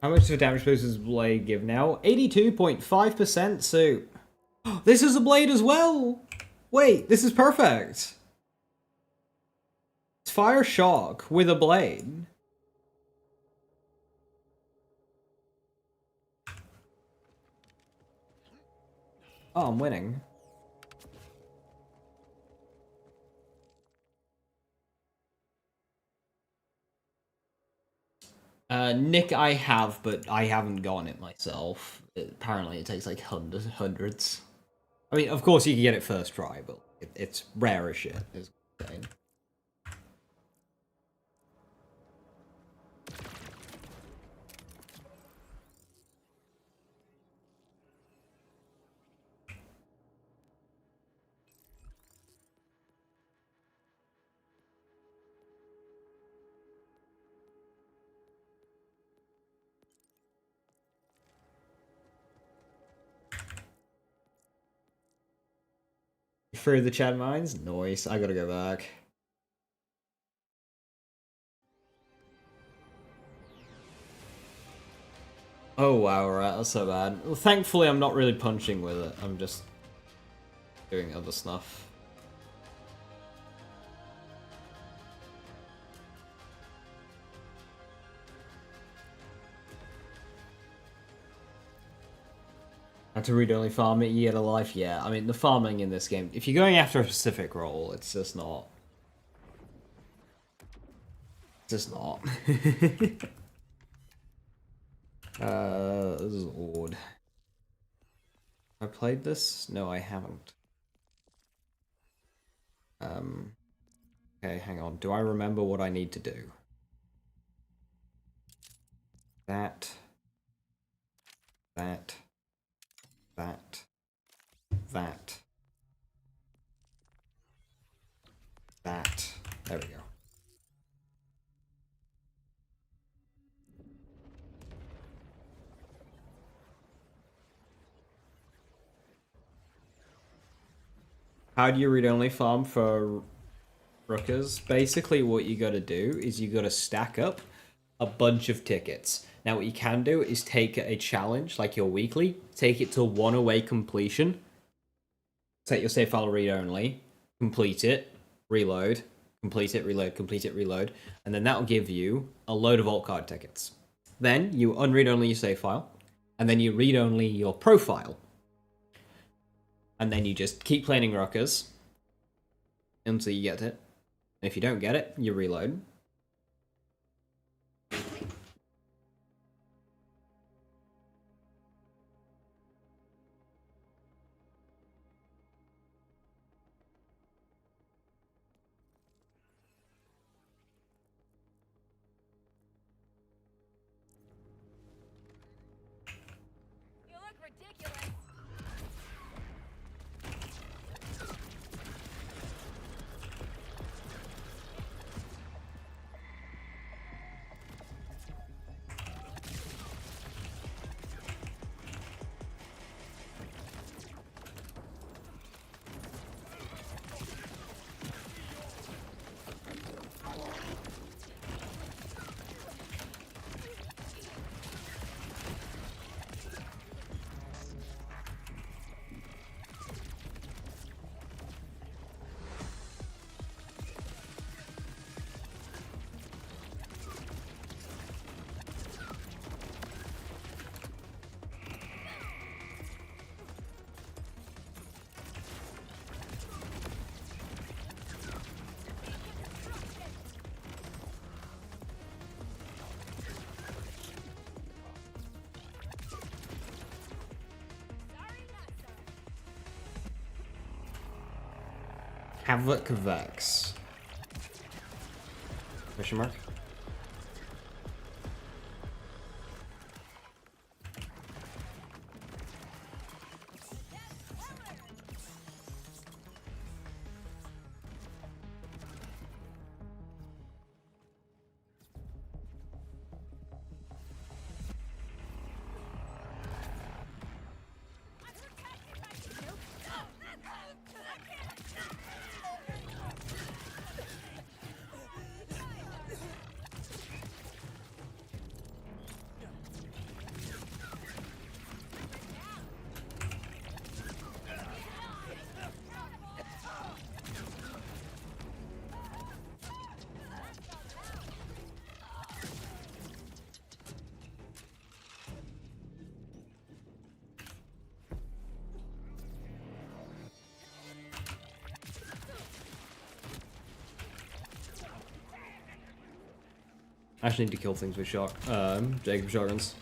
How much of a damage boost does blade give now? 82.5%, so... This is a blade as well! Wait, this is perfect! It's Fire Shock with a blade. Oh, I'm winning. Nick, I have, but I haven't gotten it myself. Apparently, it takes like hundreds. I mean, of course, you can get it first try, but it's rare as shit. Is what I'm saying. Through the chat mines? Nice. I gotta go back. Oh wow, right, that's so bad. Well, thankfully, I'm not really punching with it. I'm just doing other stuff. How to read only farm it, you get a life? Yeah, I mean, the farming in this game, if you're going after a specific role, it's just not. Just not. This is odd. I played this? No, I haven't. Okay, hang on. Do I remember what I need to do? That. That. That. That. That. There we go. How do you read-only farm for Rookers? Basically, what you gotta do is you gotta stack up a bunch of tickets. Now, what you can do is take a challenge, like your weekly, take it to one away completion, set your save file read-only, complete it, reload, complete it, reload, complete it, reload, and then that'll give you a load of alt card tickets. Then you unread-only your save file, and then you read-only your profile. And then you just keep playing Rockers until you get it. And if you don't get it, you reload. You look ridiculous. Havoc Vex. Question mark? I actually need to kill things with Jacob shotguns.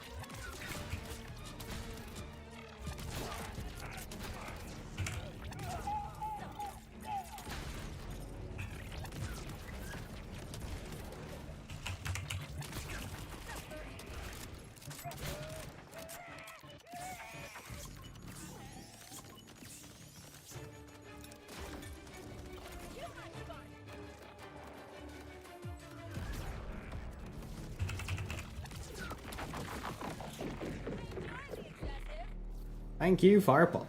Thank you, Firepot.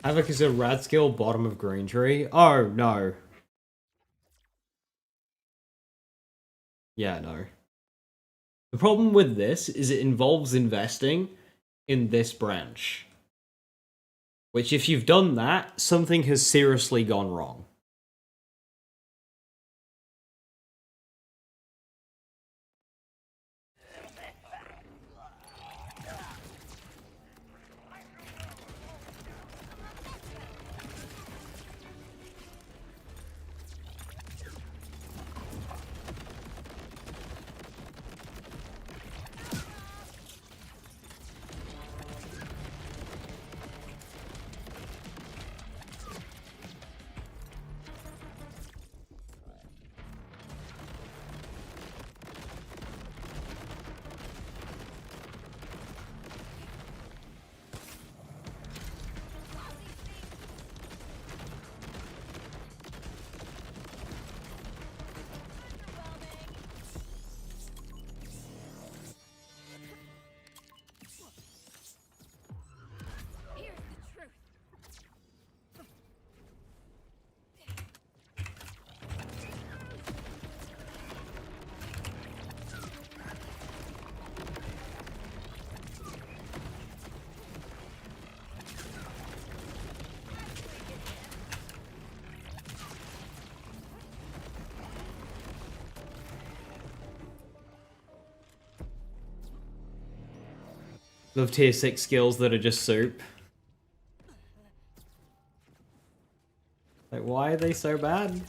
Havoc is a rad skill, bottom of green tree. Oh, no. Yeah, no. The problem with this is it involves investing in this branch. Which, if you've done that, something has seriously gone wrong. Here's the truth. Love tier 6 skills that are just soup. Like, why are they so bad?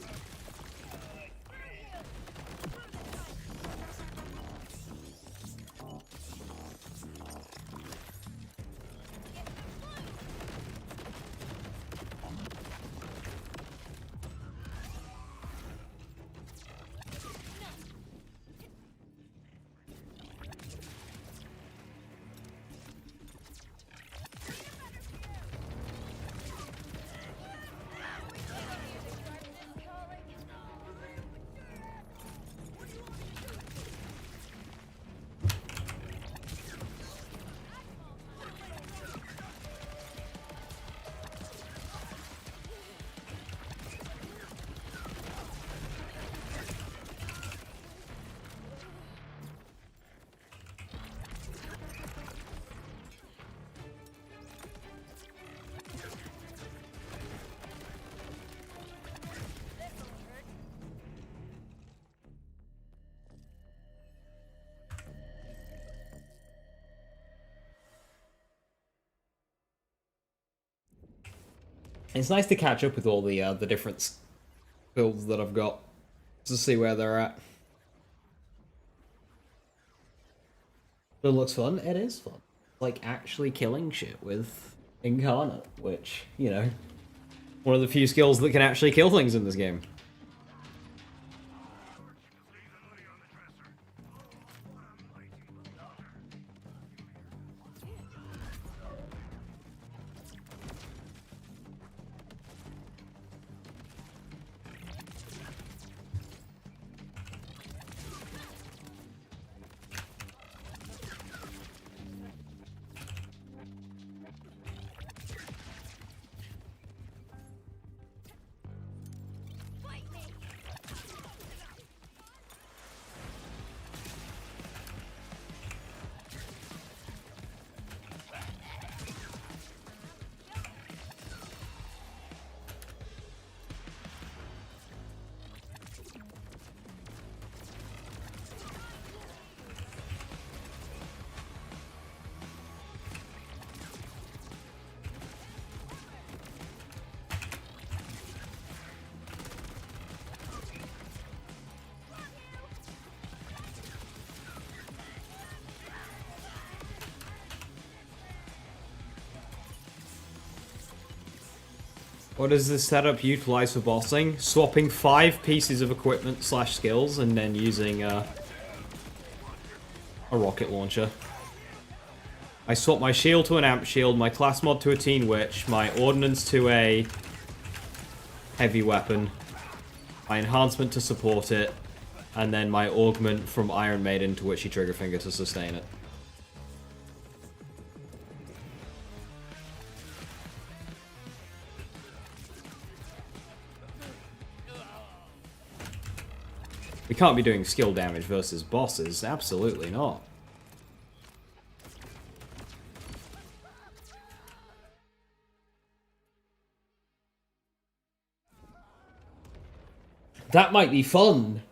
It's nice to catch up with all the different builds that I've got to see where they're at. It looks fun. It is fun. Like actually killing shit with Incarnate, which, you know, one of the few skills that can actually kill things in this game. Fight me. What does this setup utilize for bossing? Swapping 5 pieces of equipment slash skills and then using a rocket launcher. I swap my shield to an amp shield, my class mod to a teen witch, my ordnance to a heavy weapon, my enhancement to support it, and then my augment from Iron Maiden to Witchy Triggerfinger to sustain it. We can't be doing skill damage versus bosses, absolutely not. That might be fun.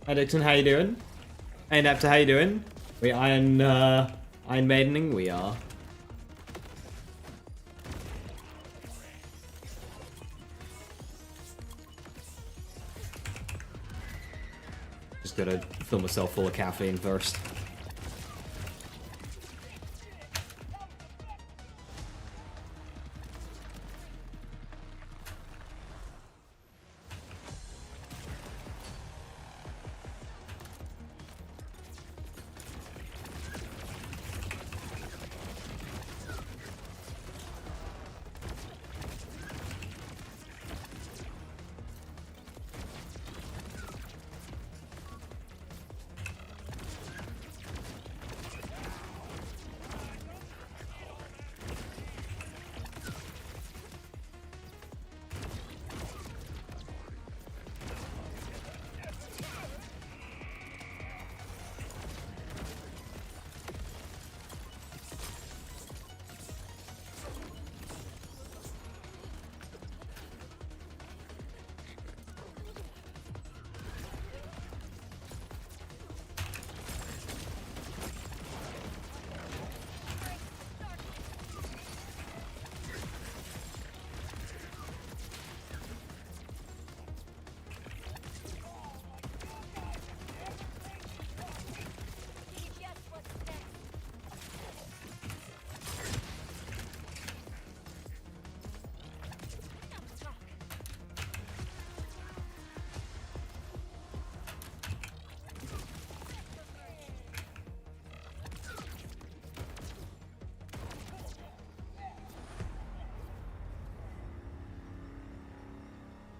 Hi Dixon, how you doing? Hey Nepta, how you doing? We Iron Maidening? We are. Just gotta fill myself full of caffeine first.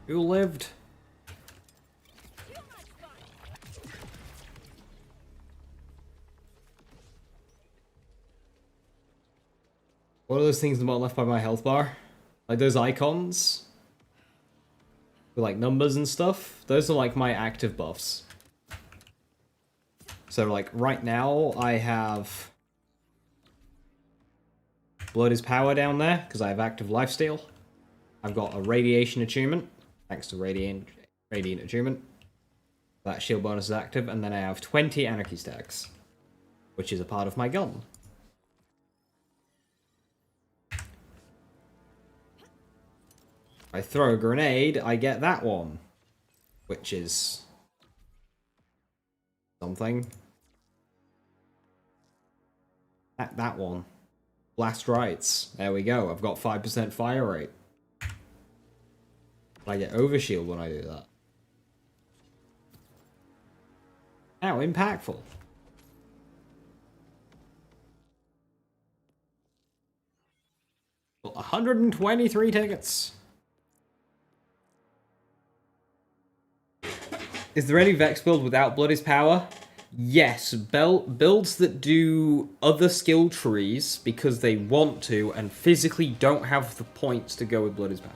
Who lived? Too much fun. What are those things in the bottom left by my health bar? Like those icons? With like numbers and stuff? Those are like my active buffs. So like right now I have Blood is Power down there because I have active lifesteal. I've got a Radiation Attunement, thanks to Radiant Attunement. That shield bonus is active, and then I have 20 Anarchy stacks, which is a part of my gun. I throw a grenade, I get that one, which is something. That one. Blast rights. There we go. I've got 5% fire rate. I get overshield when I do that. How impactful. Well, 123 tickets. Is there any Vex build without Blood is Power? Yes, builds that do other skill trees because they want to and physically don't have the points to go with Blood is Power.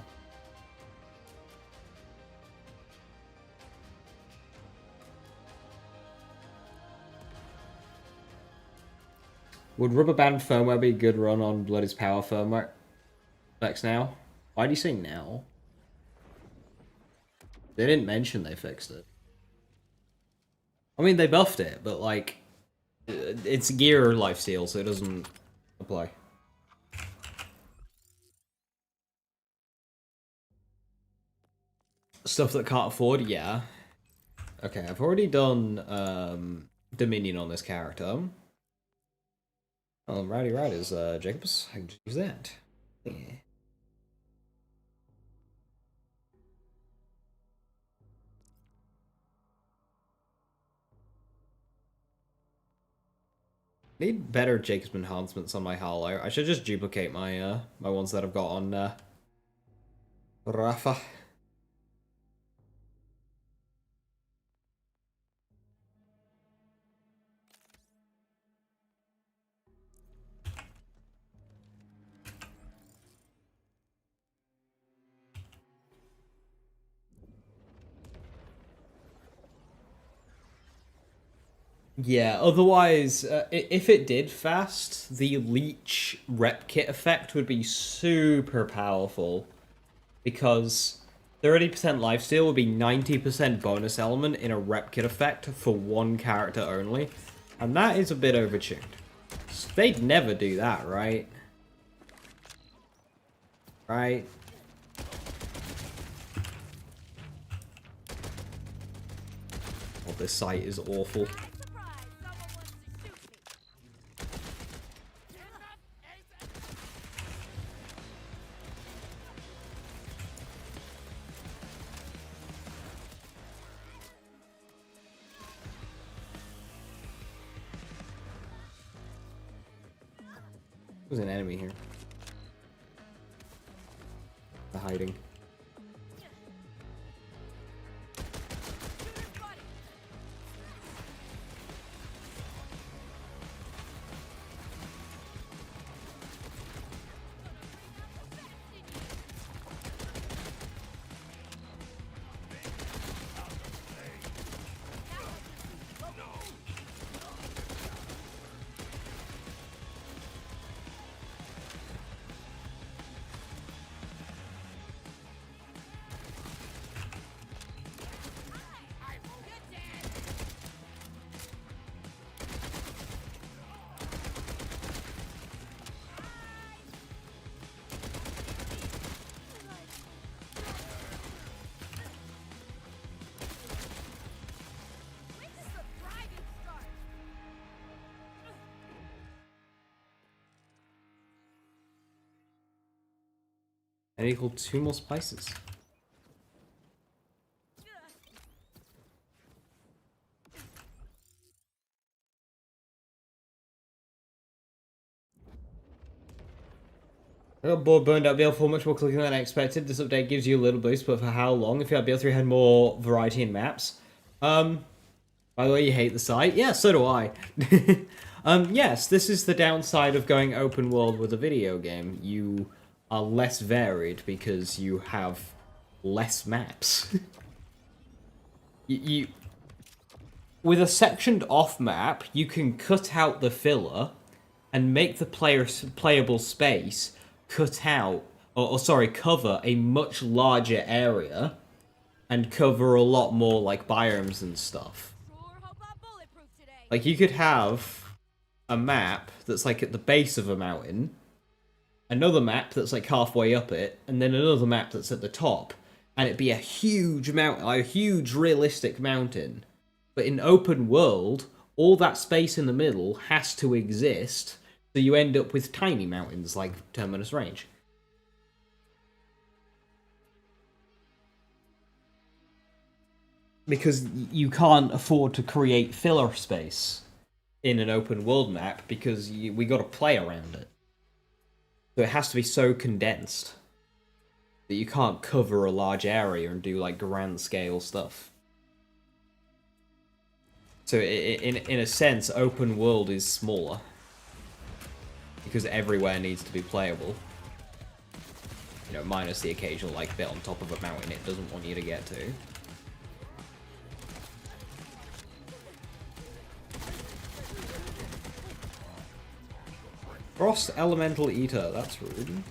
Would Rubber Band firmware be a good run on Blood is Power firmware? Vex now? Why do you say now? They didn't mention they fixed it. I mean, they buffed it, but like, it's gear lifesteal, so it doesn't apply. Stuff that can't afford, yeah. Okay, I've already done Dominion on this character. Oh, Rowdy Riders, Jacobs, I can just use that. Yeah. Need better Jacobs enhancements on my Harlow. I should just duplicate my my ones that I've got on Rafa. Yeah, otherwise, if it did fast, the leech rep kit effect would be super powerful. Because 30% lifesteal would be 90% bonus element in a rep kit effect for one character only. And that is a bit overtuned. They'd never do that, right? Right? Oh, this site is awful. Surprise! Someone wants to shoot me. There's an enemy here. They're hiding. When does the thriving start? And equal 2 more spices. I got bored, burned out BL4 much more quickly than I expected. This update gives you a little boost, but for how long? If you had BL3 had more variety in maps. By the way, you hate the site? Yeah, so do I. Yes, this is the downside of going open world with a video game. You are less varied because you have less maps. you with a sectioned off map, you can cut out the filler and make the playable space cut out, or sorry, cover a much larger area and cover a lot more like biomes and stuff. Sure hope I'm bulletproof today. Like you could have a map that's like at the base of a mountain, another map that's like halfway up it, and then another map that's at the top, and it'd be a huge mountain, like a huge realistic mountain. But in open world, all that space in the middle has to exist, so you end up with tiny mountains like Terminus Range. Because you can't afford to create filler space in an open world map because we got to play around it. So it has to be so condensed that you can't cover a large area and do like grand scale stuff. So in a sense, open world is smaller because everywhere needs to be playable. You know, minus the occasional like bit on top of a mountain it doesn't want you to get to. Frost Elemental Eater, that's rude.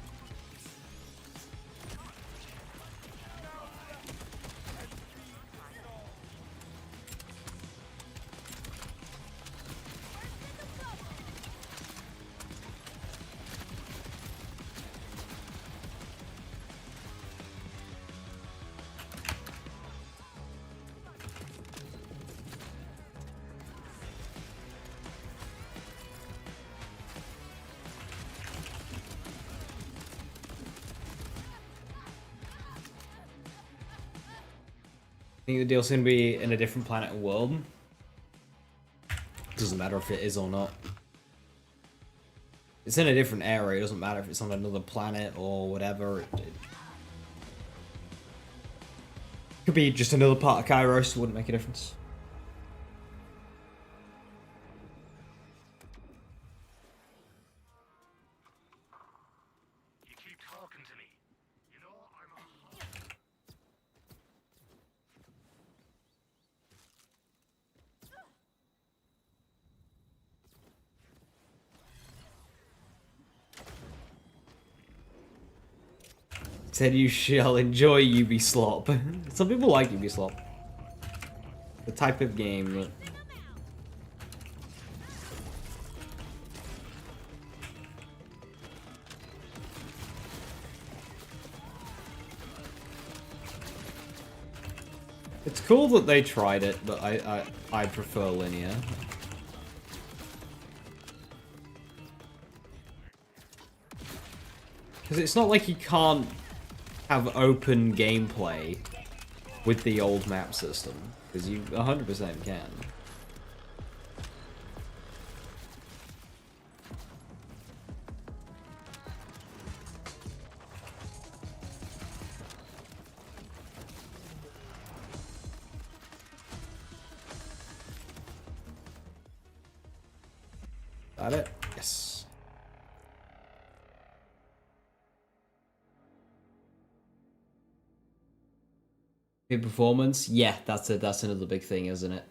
I think the DLC gonna be in a different planet or world. Doesn't matter if it is or not. It's in a different area, it doesn't matter if it's on another planet or whatever. It could be just another part of Kairos, it wouldn't make a difference. You keep talking to me. You know, I'm a... Said you shall enjoy Ubislop. Some people like Ubislop. The type of game that... It's cool that they tried it, but I prefer linear. Because it's not like you can't have open gameplay with the old map system, because you 100% can. That it? Yes. Good performance? Yeah, that's another big thing, isn't it?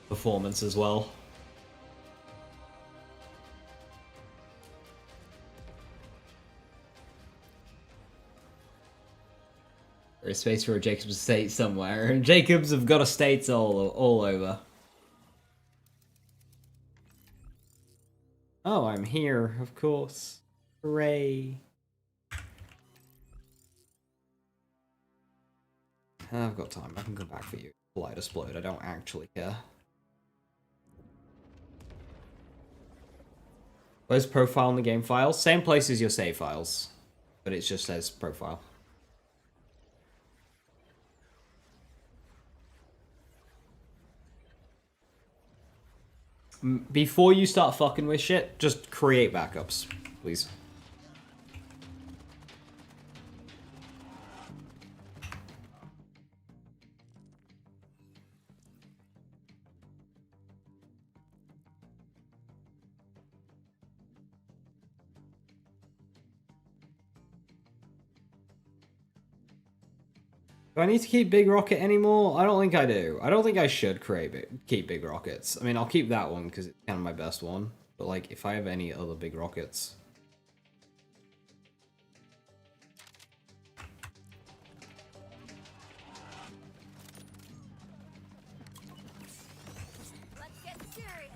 Performance as well. There's space for a Jacobs estate somewhere, and Jacobs have got estates all over. Oh, I'm here, of course. Hooray. I've got time. I can come back for you. Light explode. I don't actually care. Where's profile in the game file? Same place as your save files, but it just says profile. Before you start fucking with shit, just create backups, please. Do I need to keep Big Rocket anymore? I don't think I do. I don't think I should keep Big Rockets. I mean, I'll keep that one because it's kind of my best one. But like, if I have any other Big Rockets... Let's get serious.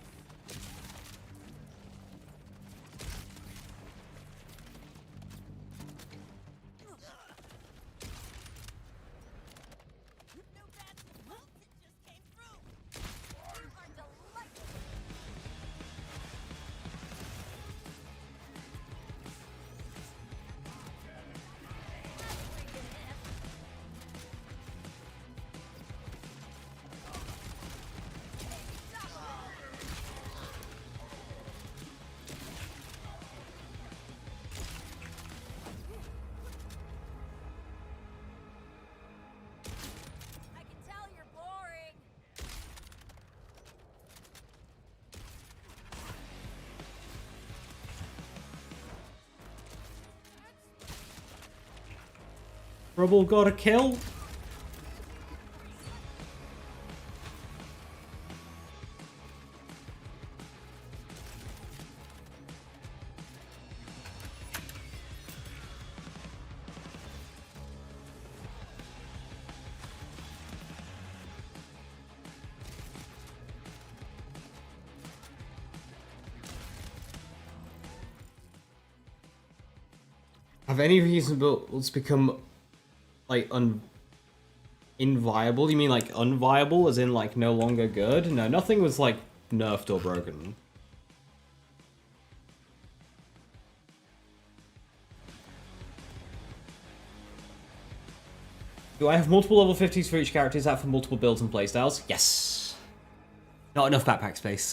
No bad results, it just came through. You are delightful. I can tell you're boring. Rubble got a kill? Have any reasonable builds become like inviable? You mean like unviable, as in like no longer good? No, nothing was like nerfed or broken. Do I have multiple level 50s for each character? Is that for multiple builds and playstyles? Yes. Not enough backpack space.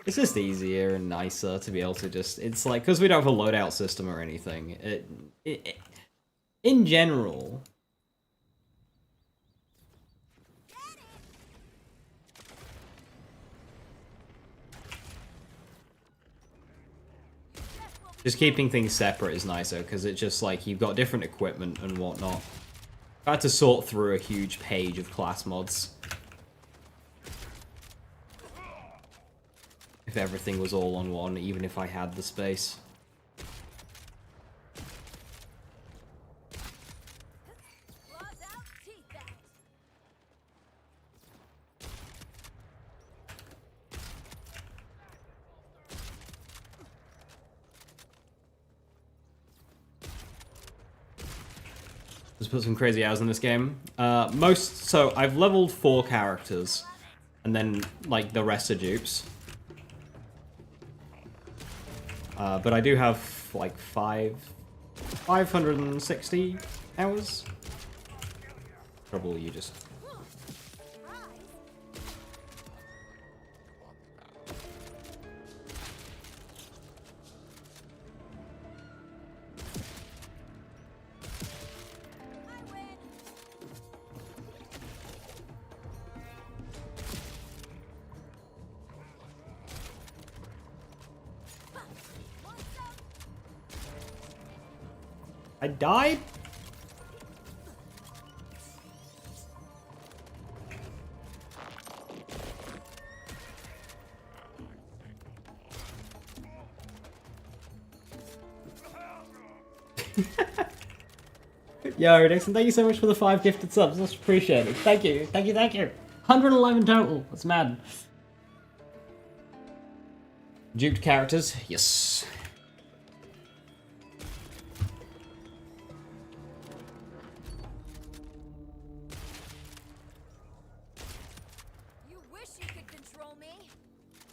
It's just easier and nicer to be able to just... It's like, because we don't have a loadout system or anything. In general... Just keeping things separate is nicer, because it's just like, you've got different equipment and whatnot. I had to sort through a huge page of class mods. If everything was all on one, even if I had the space. Claws out, teeth out. Just put some crazy hours in this game. So I've leveled 4 characters, and then like the rest are dupes. But I do have like 560 hours. Trouble, you just... I win. What's up? I died? Yo, Dixon, thank you so much for the 5 gifted subs. That's appreciated. Thank you, thank you, thank you. 111 total. That's mad. Duped characters? Yes. You wish you could control me.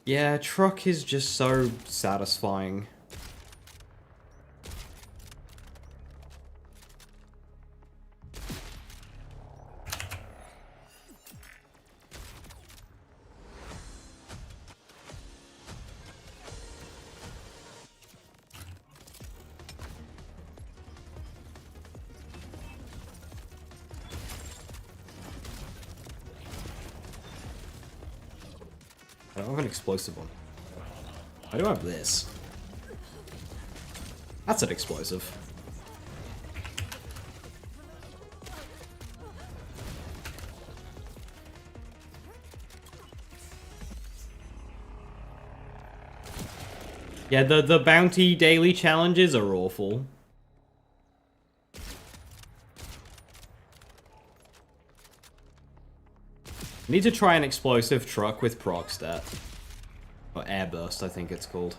Yeah, truck is just so satisfying. I don't have an explosive one. I do have this. That's an explosive. Yeah, the bounty daily challenges are awful. Need to try an explosive truck with proc stat. Or airburst, I think it's called.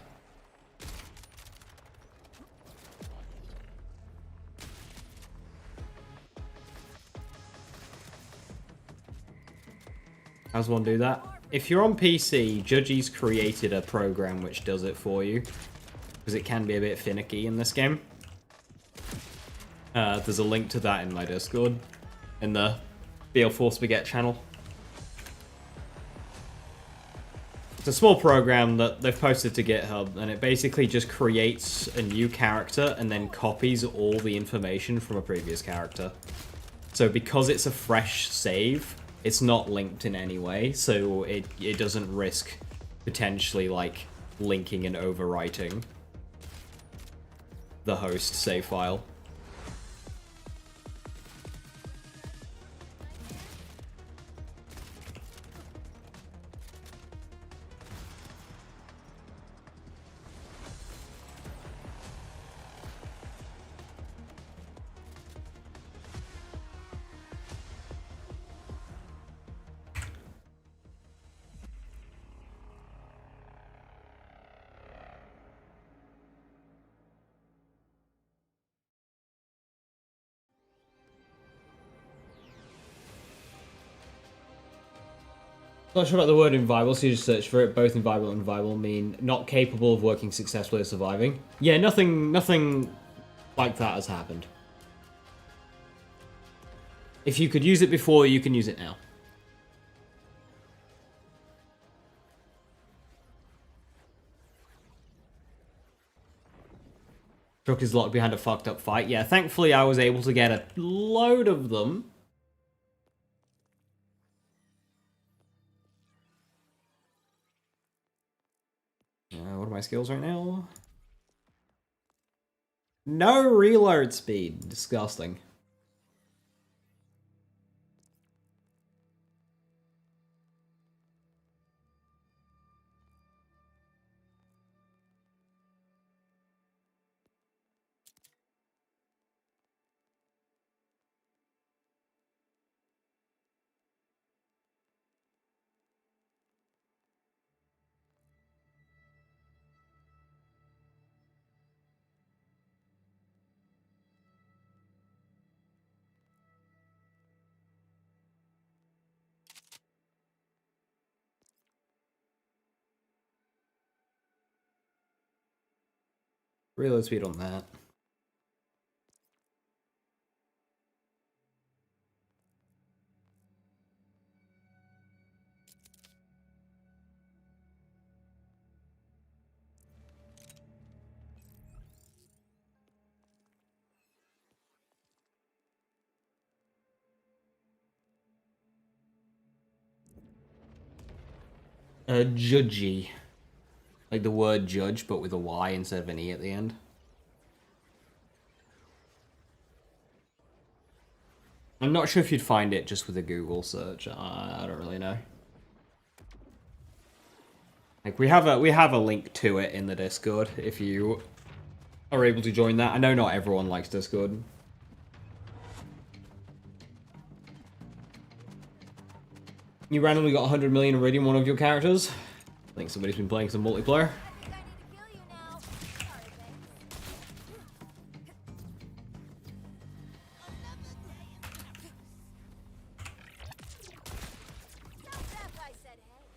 How does one do that? If you're on PC, Judgy's created a program which does it for you. Because it can be a bit finicky in this game. There's a link to that in my Discord. In the BL4 Spaghetti channel. It's a small program that they've posted to GitHub, and it basically just creates a new character and then copies all the information from a previous character. So because it's a fresh save, it's not linked in any way, so it doesn't risk potentially, like, linking and overwriting the host save file. Not sure about the word inviolable, so you just search for it. Both inviolable and viable mean not capable of working successfully or surviving. Yeah, nothing like that has happened. If you could use it before, you can use it now. Truck is locked behind a fucked up fight. Yeah, thankfully I was able to get a load of them. What are my skills right now? No reload speed. Disgusting. Reload speed on that. Judgy. Like the word judge, but with a Y instead of an E at the end. I'm not sure if you'd find it just with a Google search. I don't really know. Like we have a link to it in the Discord if you are able to join that. I know not everyone likes Discord. You randomly got 100 million iridium one of your characters. I think somebody's been playing some multiplayer. I think I need to kill you now. Sorry, thanks. Another day in Paris. Not that I said hey.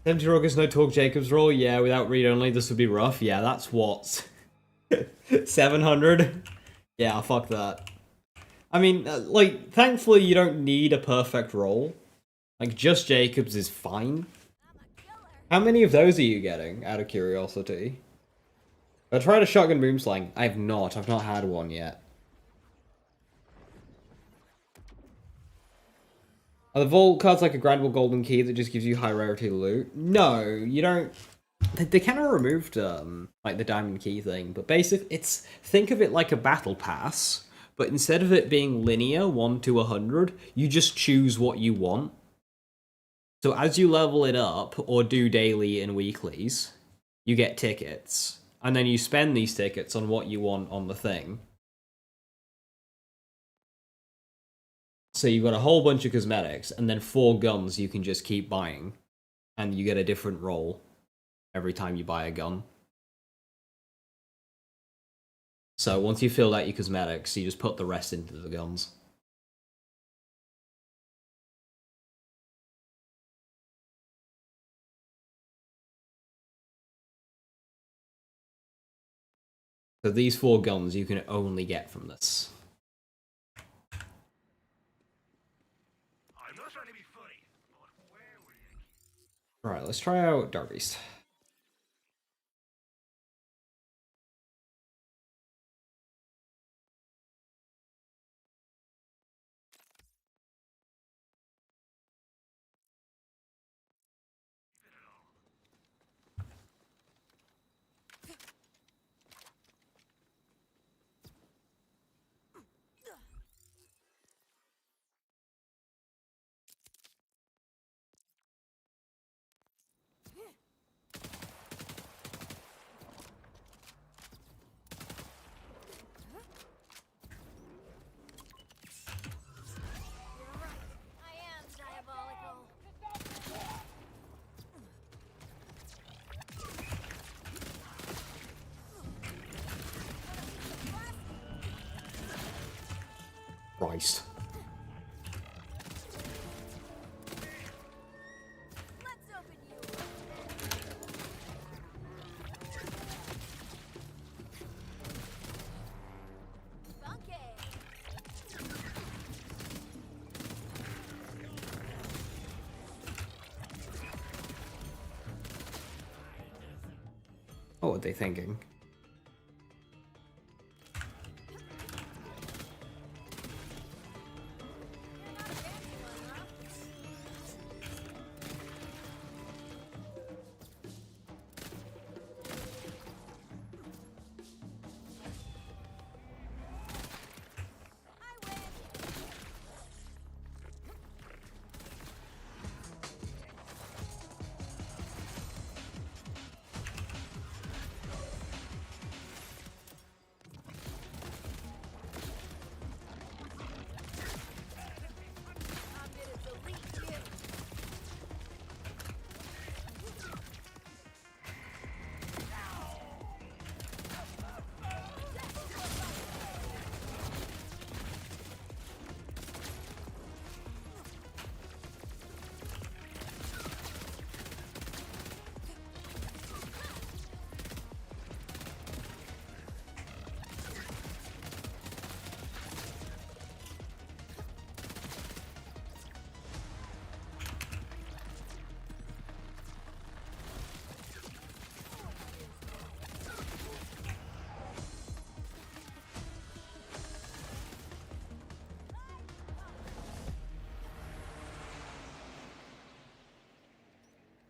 Empty Rockets no talk Jacob's roll. Yeah, without read only, this would be rough. Yeah, that's what 700. Yeah, fuck that. I mean, like, thankfully you don't need a perfect roll. Like, just Jacobs is fine. How many of those are you getting, out of curiosity? I tried a shotgun boom slang. I've not had one yet. Are the vault cards like a grindable golden key that just gives you high rarity loot? No, you don't. They kind of removed like the diamond key thing, but basically it's, think of it like a battle pass, but instead of it being linear 1 to 100, you just choose what you want. So as you level it up or do daily and weeklies, you get tickets, and then you spend these tickets on what you want on the thing. So you've got a whole bunch of cosmetics, and then 4 guns you can just keep buying, and you get a different roll every time you buy a gun. So once you fill out your cosmetics, you just put the rest into the guns. So these 4 guns you can only get from this. I'm not trying to be funny, but where were you? Alright, let's try out Dark Beast. You're right. I am diabolical. Christ. Let's open you. Funky. What were they thinking? I'm gonna delete you.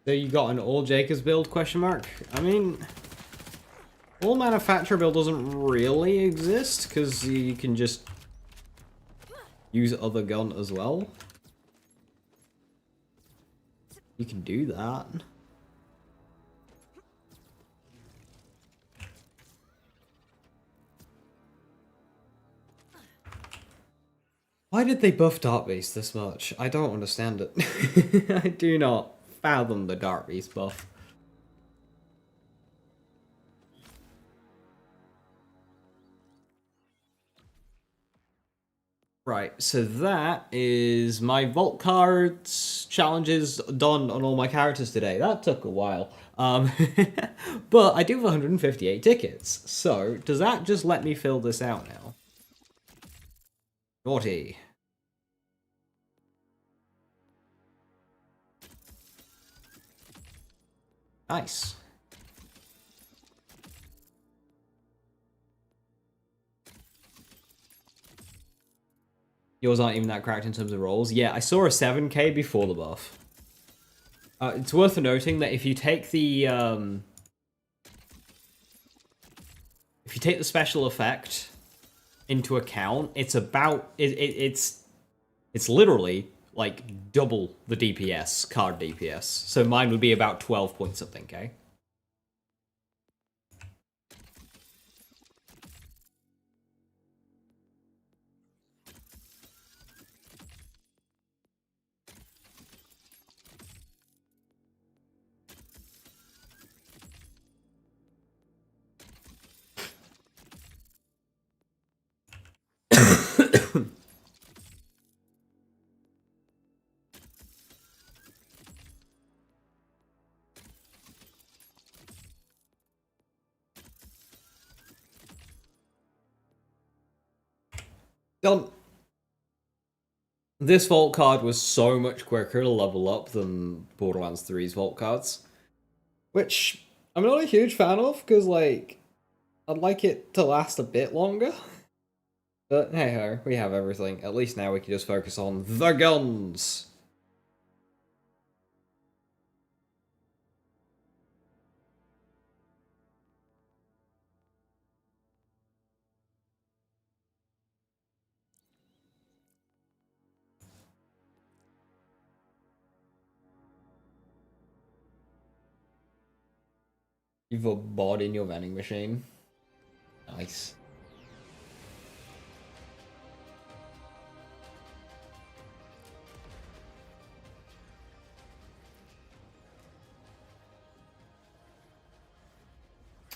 So you got an all Jacobs build, question mark? I mean, all manufacturer build doesn't really exist, because you can just use other gun as well. You can do that. Why did they buff Dark Beast this much? I don't understand it. I do not fathom the Dark Beast buff. Right, so that is my vault cards challenges done on all my characters today. That took a while. But I do have 158 tickets. So does that just let me fill this out now? Naughty. Nice. Yours aren't even that cracked in terms of rolls. Yeah, I saw a 7k before the buff. It's worth noting that if you take the special effect into account, it's about it's literally like double the DPS card DPS. So mine would be about 12 point something k. Done. This vault card was so much quicker to level up than Borderlands 3's vault cards, which I'm not a huge fan of because like I'd like it to last a bit longer. But hey ho, we have everything. At least now we can just focus on the guns. You've a bod in your vending machine. Nice.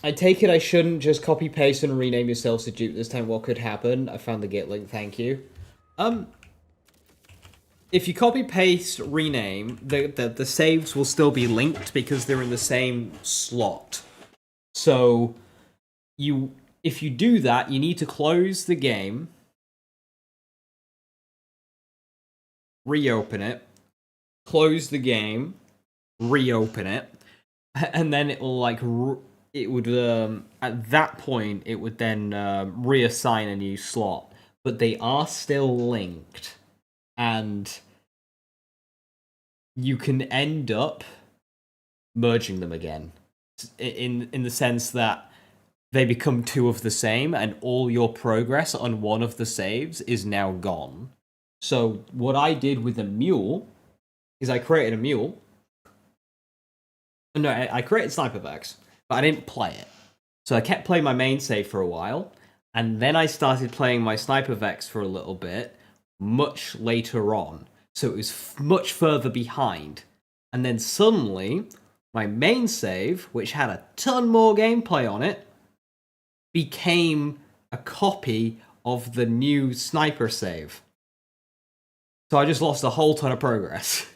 I take it I shouldn't just copy paste and rename yourself to dupe this time. What could happen? I found the git link, thank you. If you copy paste rename, the saves will still be linked because they're in the same slot. So if you do that, you need to close the game, reopen it, close the game, reopen it, and then it will like it would at that point it would then reassign a new slot, but they are still linked, and you can end up merging them again in the sense that they become two of the same, and all your progress on one of the saves is now gone. So what I did with the mule is I created a mule. No, I created Sniper Vex, but I didn't play it. So I kept playing my main save for a while, and then I started playing my Sniper Vex for a little bit, much later on. So it was much further behind. And then suddenly, my main save, which had a ton more gameplay on it, became a copy of the new Sniper save. So I just lost a whole ton of progress.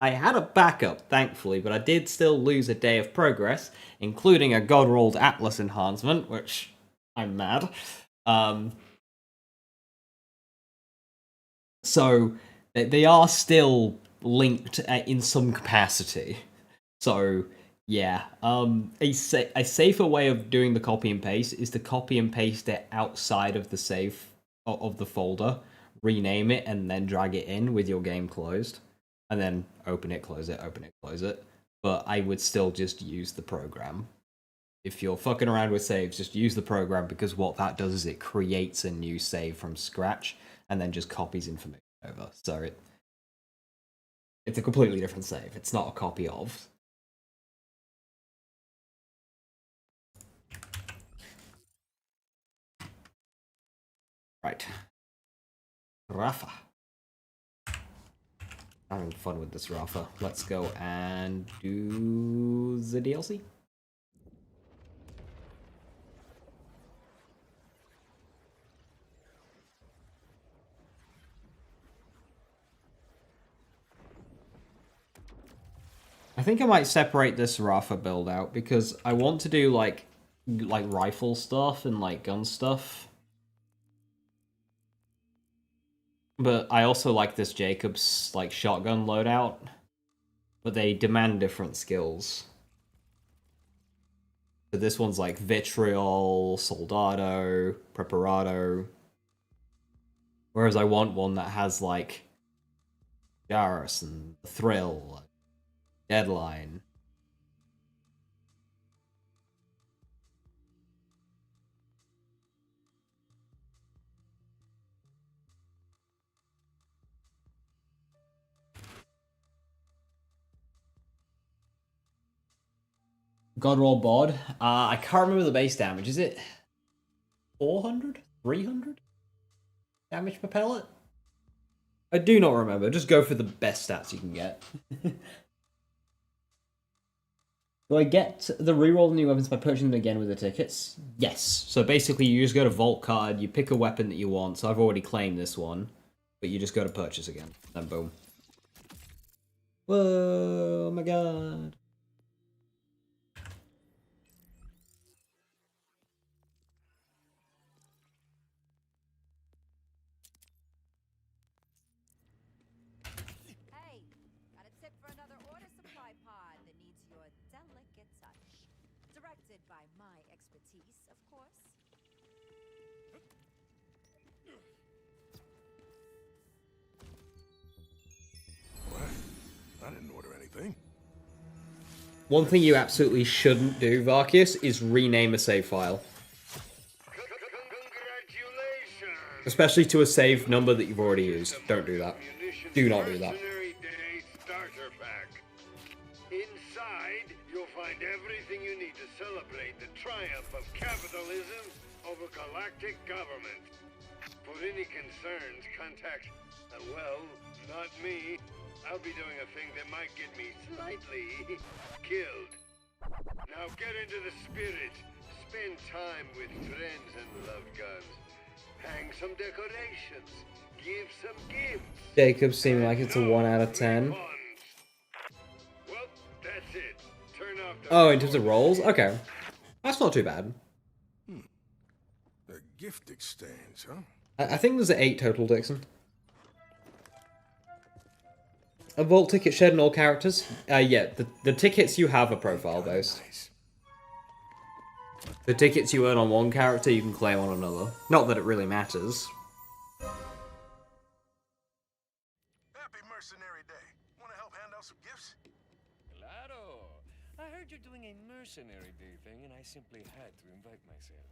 I had a backup, thankfully, but I did still lose a day of progress, including a God-rolled Atlas enhancement, which I'm mad. So they are still linked in some capacity. So yeah, a safer way of doing the copy and paste is to copy and paste it outside of the save of the folder, rename it, and then drag it in with your game closed, and then open it, close it, open it, close it. But I would still just use the program. If you're fucking around with saves, just use the program, because what that does is it creates a new save from scratch and then just copies information over. So it's a completely different save. It's not a copy of. Right. Rafa. Having fun with this Rafa. Let's go and do the DLC. I think I might separate this Rafa build out because I want to do like rifle stuff and like gun stuff. But I also like this Jacob's like shotgun loadout. But they demand different skills. So this one's like Vitriol, Soldado, Preparado. Whereas I want one that has like Garrison, Thrill, Deadline. Godroll Bod. I can't remember the base damage. Is it 400? 300? Damage per pellet? I do not remember. Just go for the best stats you can get. Do I get the reroll new weapons by purchasing them again with the tickets? Yes. So basically you just go to Vault Card, you pick a weapon that you want. So I've already claimed this one. But you just go to purchase again. Then boom. Whoa, oh my god. Hey, got a tip for another order supply pod that needs your delicate touch. Directed by my expertise, of course. What? I didn't order anything. One thing you absolutely shouldn't do, Varkius, is rename a save file. Congratulations! Especially to a save number that you've already used. Don't do that. Do not do that. Mercenary Day starter pack. Inside, you'll find everything you need to celebrate the triumph of capitalism over galactic government. For any concerns, contact, well, not me. I'll be doing a thing that might get me slightly killed. Now get into the spirit. Spend time with friends and loved ones. Hang some decorations. Give some gifts. Jacob seemed like it's a 1 out of 10. Well, that's it. Turn off the Oh, in terms of rolls? Okay. That's not too bad. A gift exchange, huh? I think there's 8 total, Dixon. A vault ticket shared in all characters? Yeah, the tickets you have are profile based. Nice. The tickets you earn on one character, you can claim on another. Not that it really matters. Happy Mercenary Day. Want to help hand out some gifts? Claro. I heard you're doing a mercenary day thing, and I simply had to invite myself.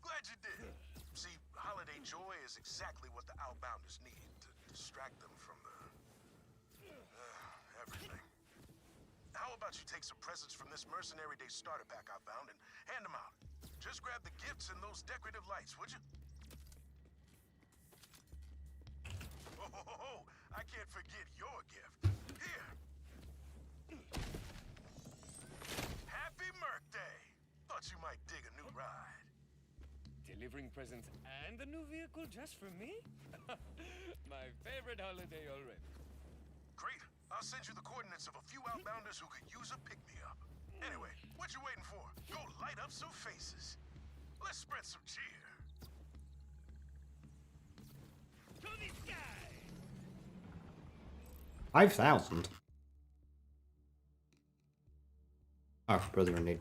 Glad you did. See, holiday joy is exactly what the Outbounders need to distract them from the everything. How about you take some presents from this Mercenary Day starter pack I found and hand them out? Just grab the gifts and those decorative lights, would you? Oh, I can't forget your gift. Here. Happy Merc Day. Thought you might dig a new ride. Delivering presents and a new vehicle just for me? My favorite holiday already. Great. I'll send you the coordinates of a few Outbounders who could use a pick-me-up. Anyway, what you waiting for? Go light up some faces. Let's spread some cheer. To the sky! 5,000. Oh, brother in need.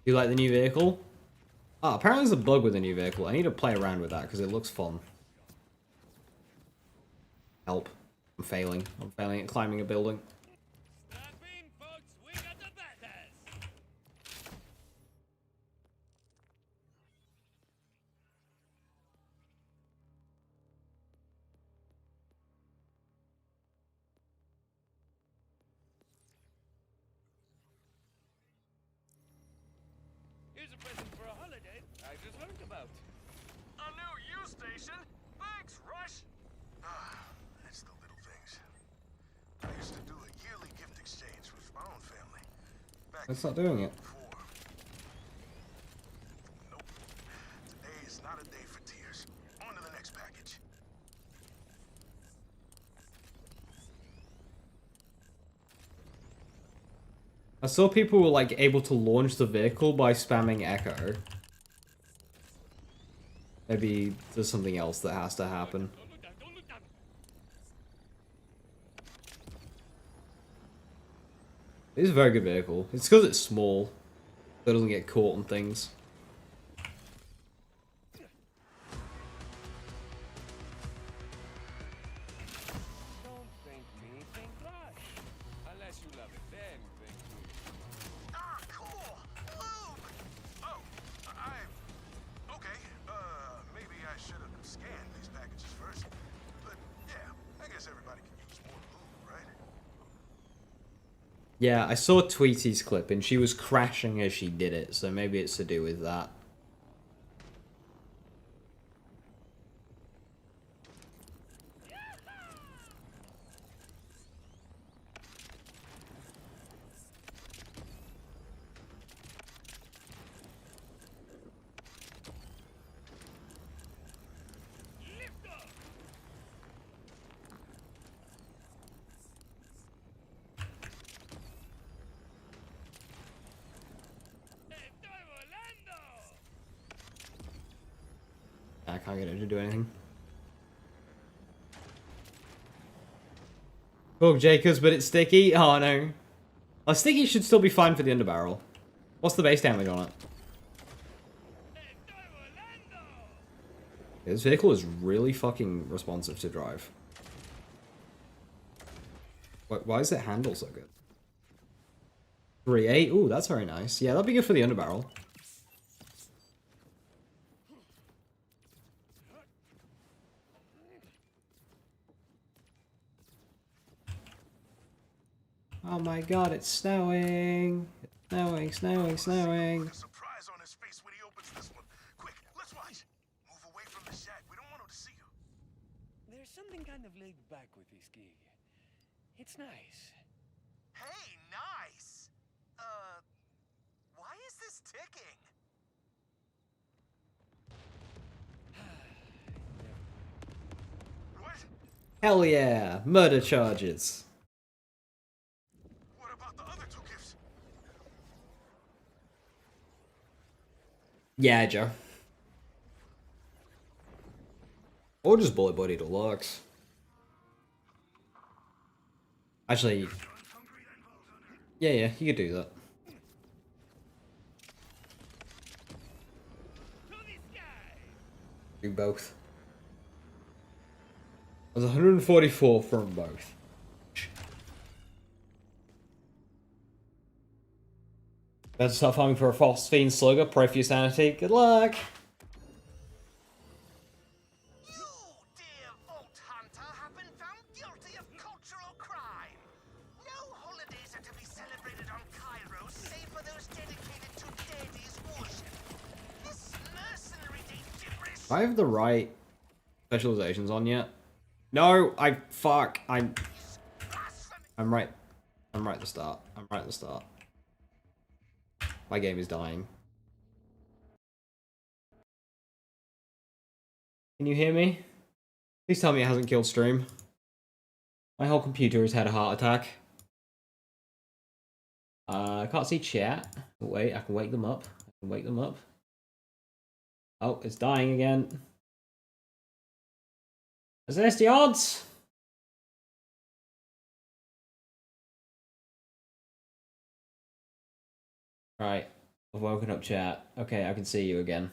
You like the new vehicle? Oh, apparently there's a bug with the new vehicle. I need to play around with that because it looks fun. Help. I'm failing. I'm failing at climbing a building. Stop in, folks. We got the badass. Here's a present for a holiday I just learned about. A new U-station? Thanks, Rush! It's the little things. I used to do a yearly gift exchange with my own family. Back Let's start doing it. before. Nope. Today is not a day for tears. I saw people were like able to launch the vehicle by spamming Echo. Maybe there's something else that has to happen. Don't look down, don't look down. It's a very good vehicle. It's because it's small. So it doesn't get caught on things. Don't thank me, thank Flash. Unless you love it, then thank me. Ah, cool. Lube. Oh, okay. Maybe I should have scanned these packages first. But yeah, I guess everybody can use more lube, right? Yeah, I saw Tweety's clip and she was crashing as she did it, so maybe it's to do with that. Estoy volando. I can't get it to do anything. Oh, Jacobs, but it's sticky. Oh no. Oh, sticky should still be fine for the underbarrel. What's the base damage on it? Estoy volando. This vehicle is really fucking responsive to drive. Why is it handle so good? 3.8? Ooh, that's very nice. Yeah, that'd be good for the underbarrel. Oh my god, it's snowing. It's snowing, snowing, snowing. Look at the surprise on his face when he opens this one. Quick, let's watch. Move away from the shack. We don't want him to see you. There's something kind of laid back with this gig. It's nice. Hey, nice. Why is this ticking? What? Hell yeah, murder charges. What about the other two gifts? Yeah, Joe. Or just Bullet Buddy Deluxe. Actually, yeah, you could do that. To the sky. Do both. There's 144 from both. Better start farming for a Phosphine Slugger. Pray for your sanity. Good luck! You, dear Vault Hunter, have been found guilty of cultural crime. No holidays are to be celebrated on Cairo save for those dedicated to deities worship. This mercenary gibberish. Do I have the right specializations on yet? No, fuck. I'm right. I'm right at the start. I'm right at the start. My game is dying. Can you hear me? Please tell me it hasn't killed stream. My whole computer has had a heart attack. I can't see chat. Wait, I can wake them up. I can wake them up. Oh, it's dying again. Is this the odds? Right, I've woken up chat. Okay, I can see you again.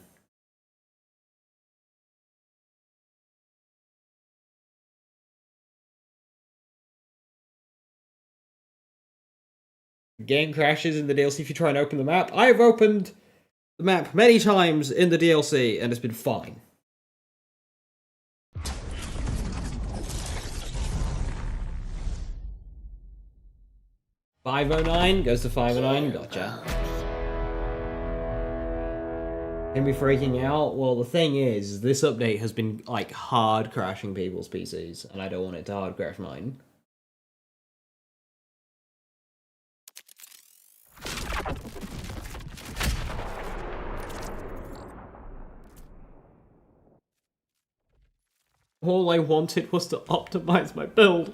Game crashes in the DLC if you try and open the map. I have opened the map many times in the DLC and it's been fine. $509 goes to $509. Gotcha. Can be freaking out? Well, the thing is, this update has been like hard crashing people's PCs, and I don't want it to hard crash mine. All I wanted was to optimize my build.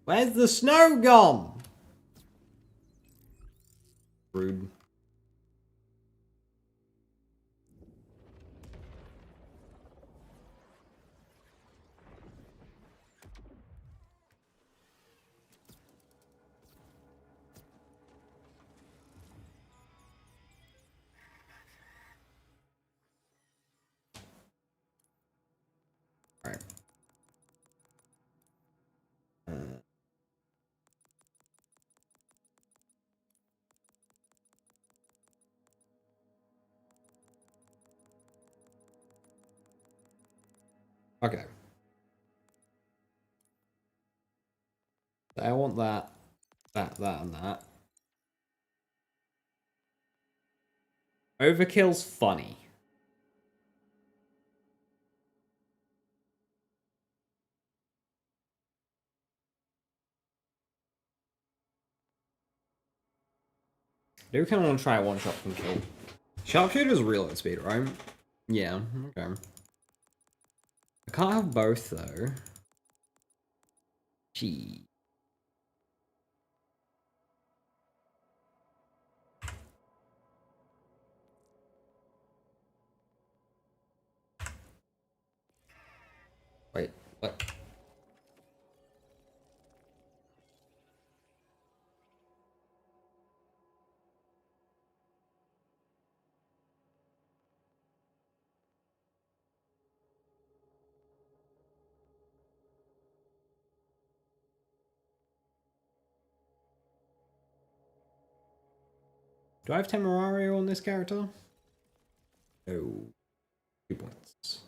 Where's the snow gone? Rude. Alright. Okay. I want that, that, and that. Overkill's funny. I do kind of want to try a one-shot from kill. Sharpshooter's reload speed, right? Yeah, okay. I can't have both, though. Gee. Wait, what? Do I have Temerario on this character? No. 2 points.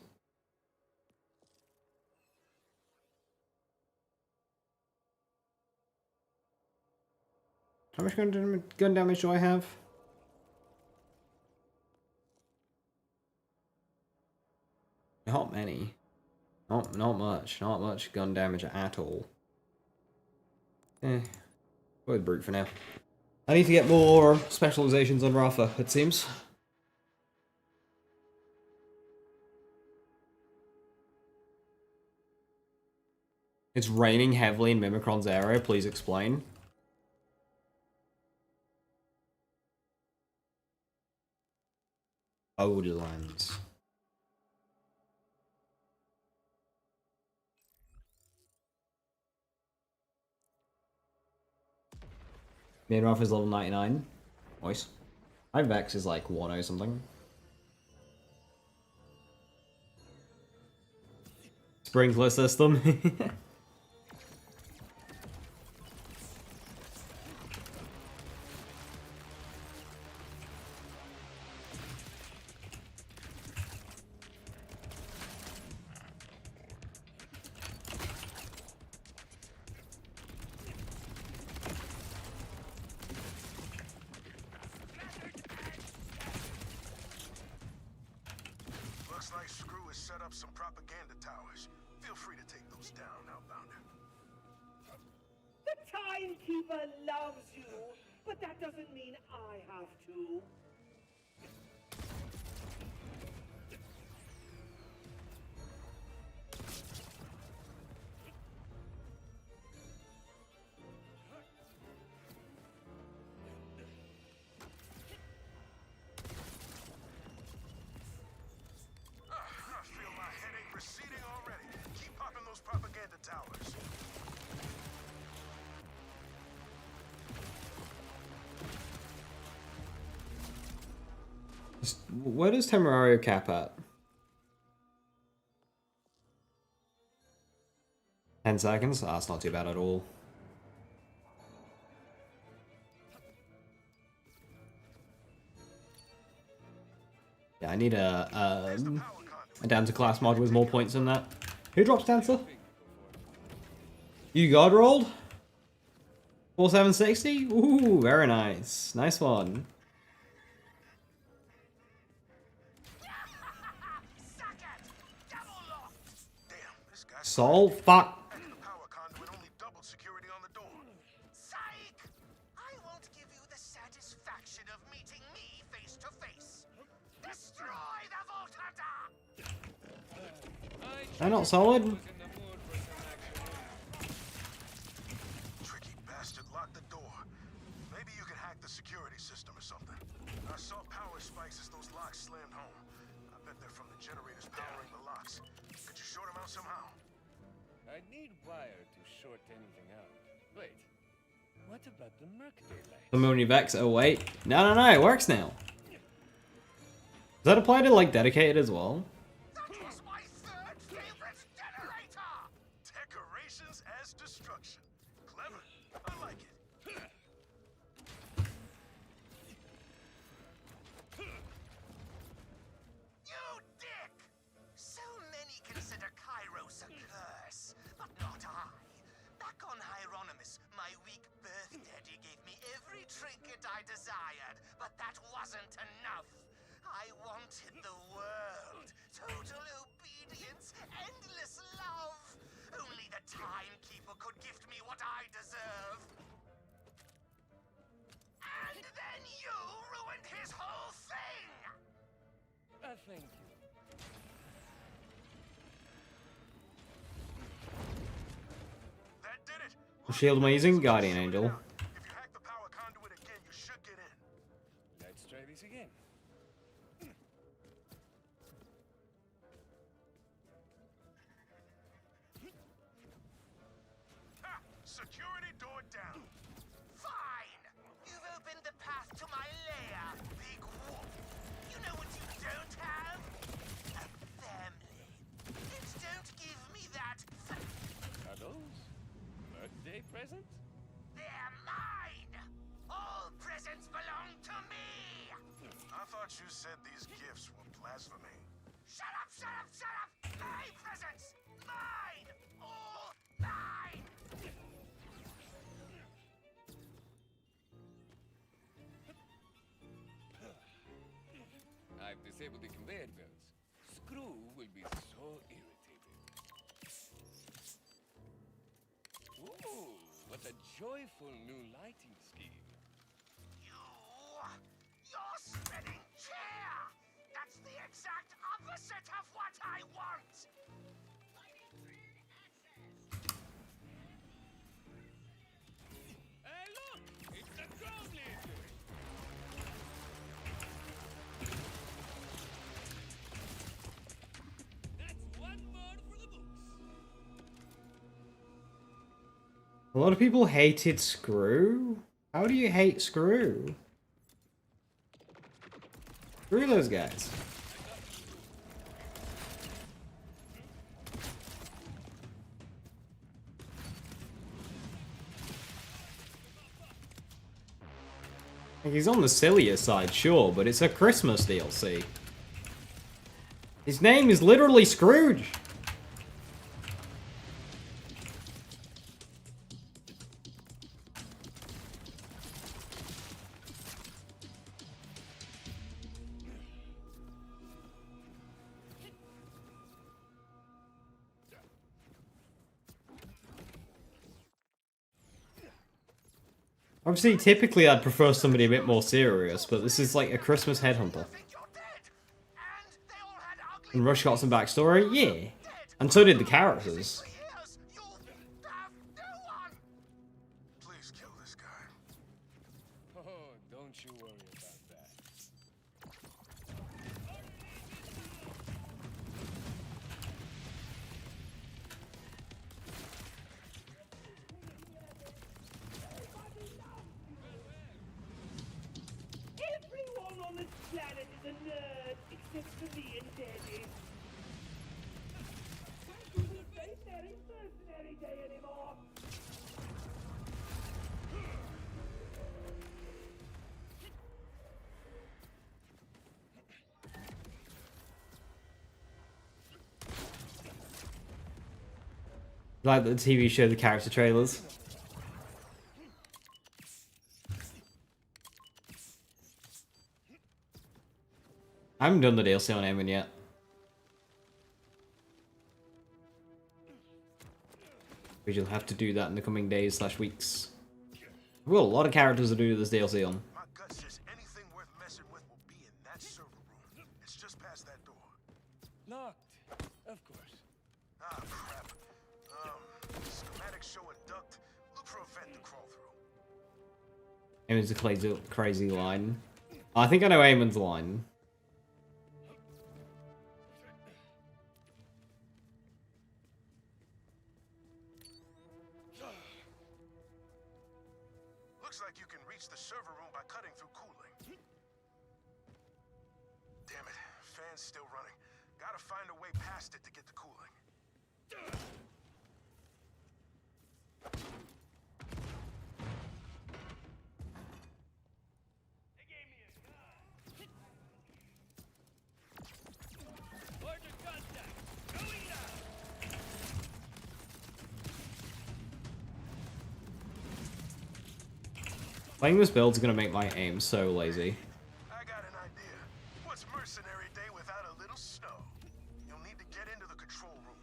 How much gun damage do I have? Not many. Not much. Not much gun damage at all. Go with Brute for now. I need to get more specializations on Rafa, it seems. It's raining heavily in Mimikron's area, please explain. Odelands. Main Rafa is level 99. Nice. My Vex is like 1 or something. Sprinkler system. Looks like Screw has set up some propaganda towers. Feel free to take those down, Outbounder. The Timekeeper loves you, but that doesn't mean I have to. I feel my headache receding already. Keep popping those propaganda towers. Where does Temerario cap at? 10 seconds? Ah, that's not too bad at all. Yeah, I need a Dancer class mod with more points than that. Who drops Dancer? You god rolled? 4760? Ooh, very nice. Nice one. Soul? Fuck. The power conduit only doubled security on the door. Psych! I won't give you the satisfaction of meeting me face to face. They're not solid. In the mood for some action. Tricky bastard locked the door. Maybe you can hack the security system or something. I saw power spikes as those locks slammed home. I bet they're from the generators powering the locks. Could you short them out somehow? I need wire to short anything out. Wait, what about the Mercday light? The Vex. Oh wait, no, it works now. Does that apply to like dedicated as well? That was my third favorite generator! Decorations as destruction. Clever. I like it. You dick! So many consider Kairos a curse, but not I. Back on Hieronymus, my weak birth daddy gave me every trinket I desired, but that wasn't enough. I wanted the world, total obedience, endless love. Only the Timekeeper could gift me what I deserve. And then you ruined his whole thing! Thank you. That did it. Shield amazing, Guardian Angel. If you hack the power conduit again, you should get in. Let's try this again. Ha! Security door down. Fine! You've opened the path to my lair, big wolf. You know what you don't have? A family. And don't give me that Are those birthday presents? they're mine! All presents belong to me! I thought you said these gifts were blasphemy. Shut up, shut up, shut up! My presents! Mine! All mine! I've disabled the conveyor belts. Screw will be so irritated. Ooh, what a joyful new lighting scheme. You're spinning chair! That's the exact opposite of what I want! Hey, look! It's the ground leader! That's one more for the books. A lot of people hated Screw. How do you hate Screw? Screw those guys. Like, he's on the sillier side, sure, but it's a Christmas DLC. His name is literally Scrooge. Obviously, typically I'd prefer somebody a bit more serious, but this is like a Christmas headhunter. Think you're dead! And they all had ugly And Rush got some backstory, yeah. And so did the characters. years! You have no one! Please kill this guy. Oh, don't you worry about that. Everyone on this planet is a nerd except for me and Daddy. This is a very, very mercenary day anymore. Like the TV show, the character trailers. I haven't done the DLC on Eamon yet. But you'll have to do that in the coming days / weeks. Well, a lot of characters to do this DLC on. My gut says anything worth messing with will be in that server room. It's just past that door. Locked, of course. Ah, crap. Schematics show a duct. Look for a vent to crawl through. Eamon's a crazy line. I think I know Eamon's line. Looks like you can reach the server room by cutting through cooling. Damn it, fan's still running. Gotta find a way past it to get the cooling. Order contact. Going down. Playing this build's gonna make my aim so lazy. I got an idea. What's Mercenary Day without a little snow? You'll need to get into the control room.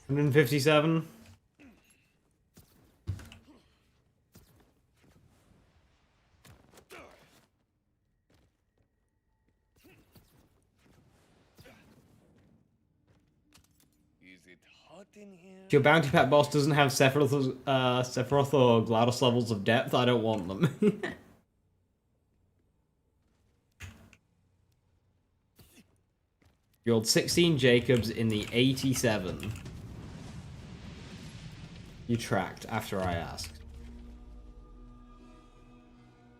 $157. Is it hot in here? If your bounty pack boss doesn't have Sephiroth or GLaDOS levels of depth, I don't want them. You rolled 16 Jacobs in the 87. You tracked after I asked.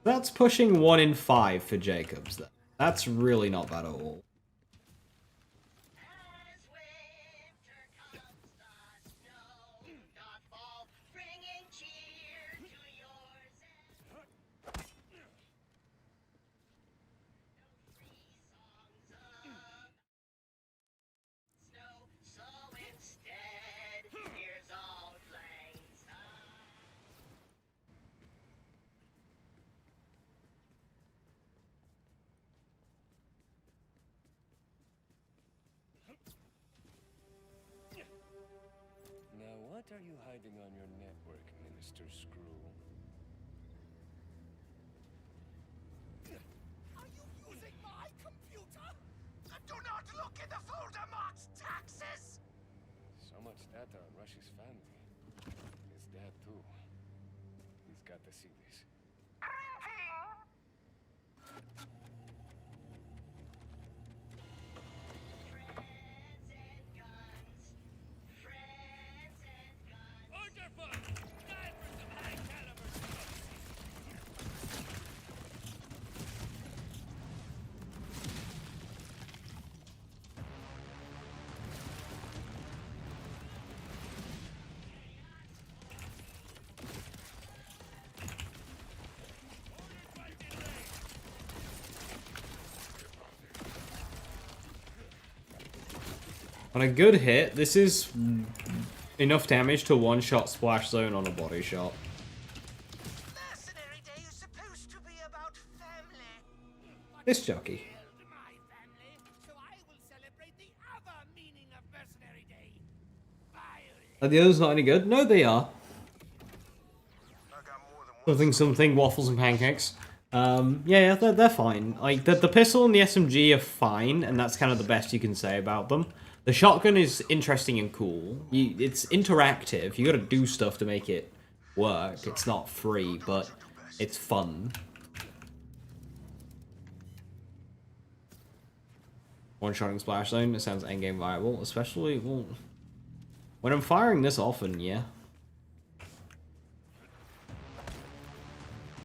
That's pushing 1 in 5 for Jacobs, then. That's really not bad at all. As winter comes, the snow doth fall, bringing cheer to yours and no free songs of snow. So instead, here's all plain stuff. Now, what are you hiding on your network, Minister Screw? Are you using my computer? Do not look in the folder marked taxes! So much data on Rush's family. His dad, too. He's got to see this. Friends and guns. Friends and guns. Order for snipers of high caliber smoke. On a good hit, this is enough damage to one-shot Splash Zone on a body shot. Mercenary Day is supposed to be about family. This jockey. Killed my family, so I will celebrate the other meaning of Mercenary Day. Violence. Are the others not any good? No, they are. I got more than one. Something, waffles and pancakes. Yeah, they're fine. Like, the pistol and the SMG are fine, and that's kind of the best you can say about them. The shotgun is interesting and cool. It's interactive. You gotta do stuff to make it work. It's not free, but it's fun. One-shotting Splash Zone, it sounds endgame viable, especially, well, when I'm firing this often, yeah.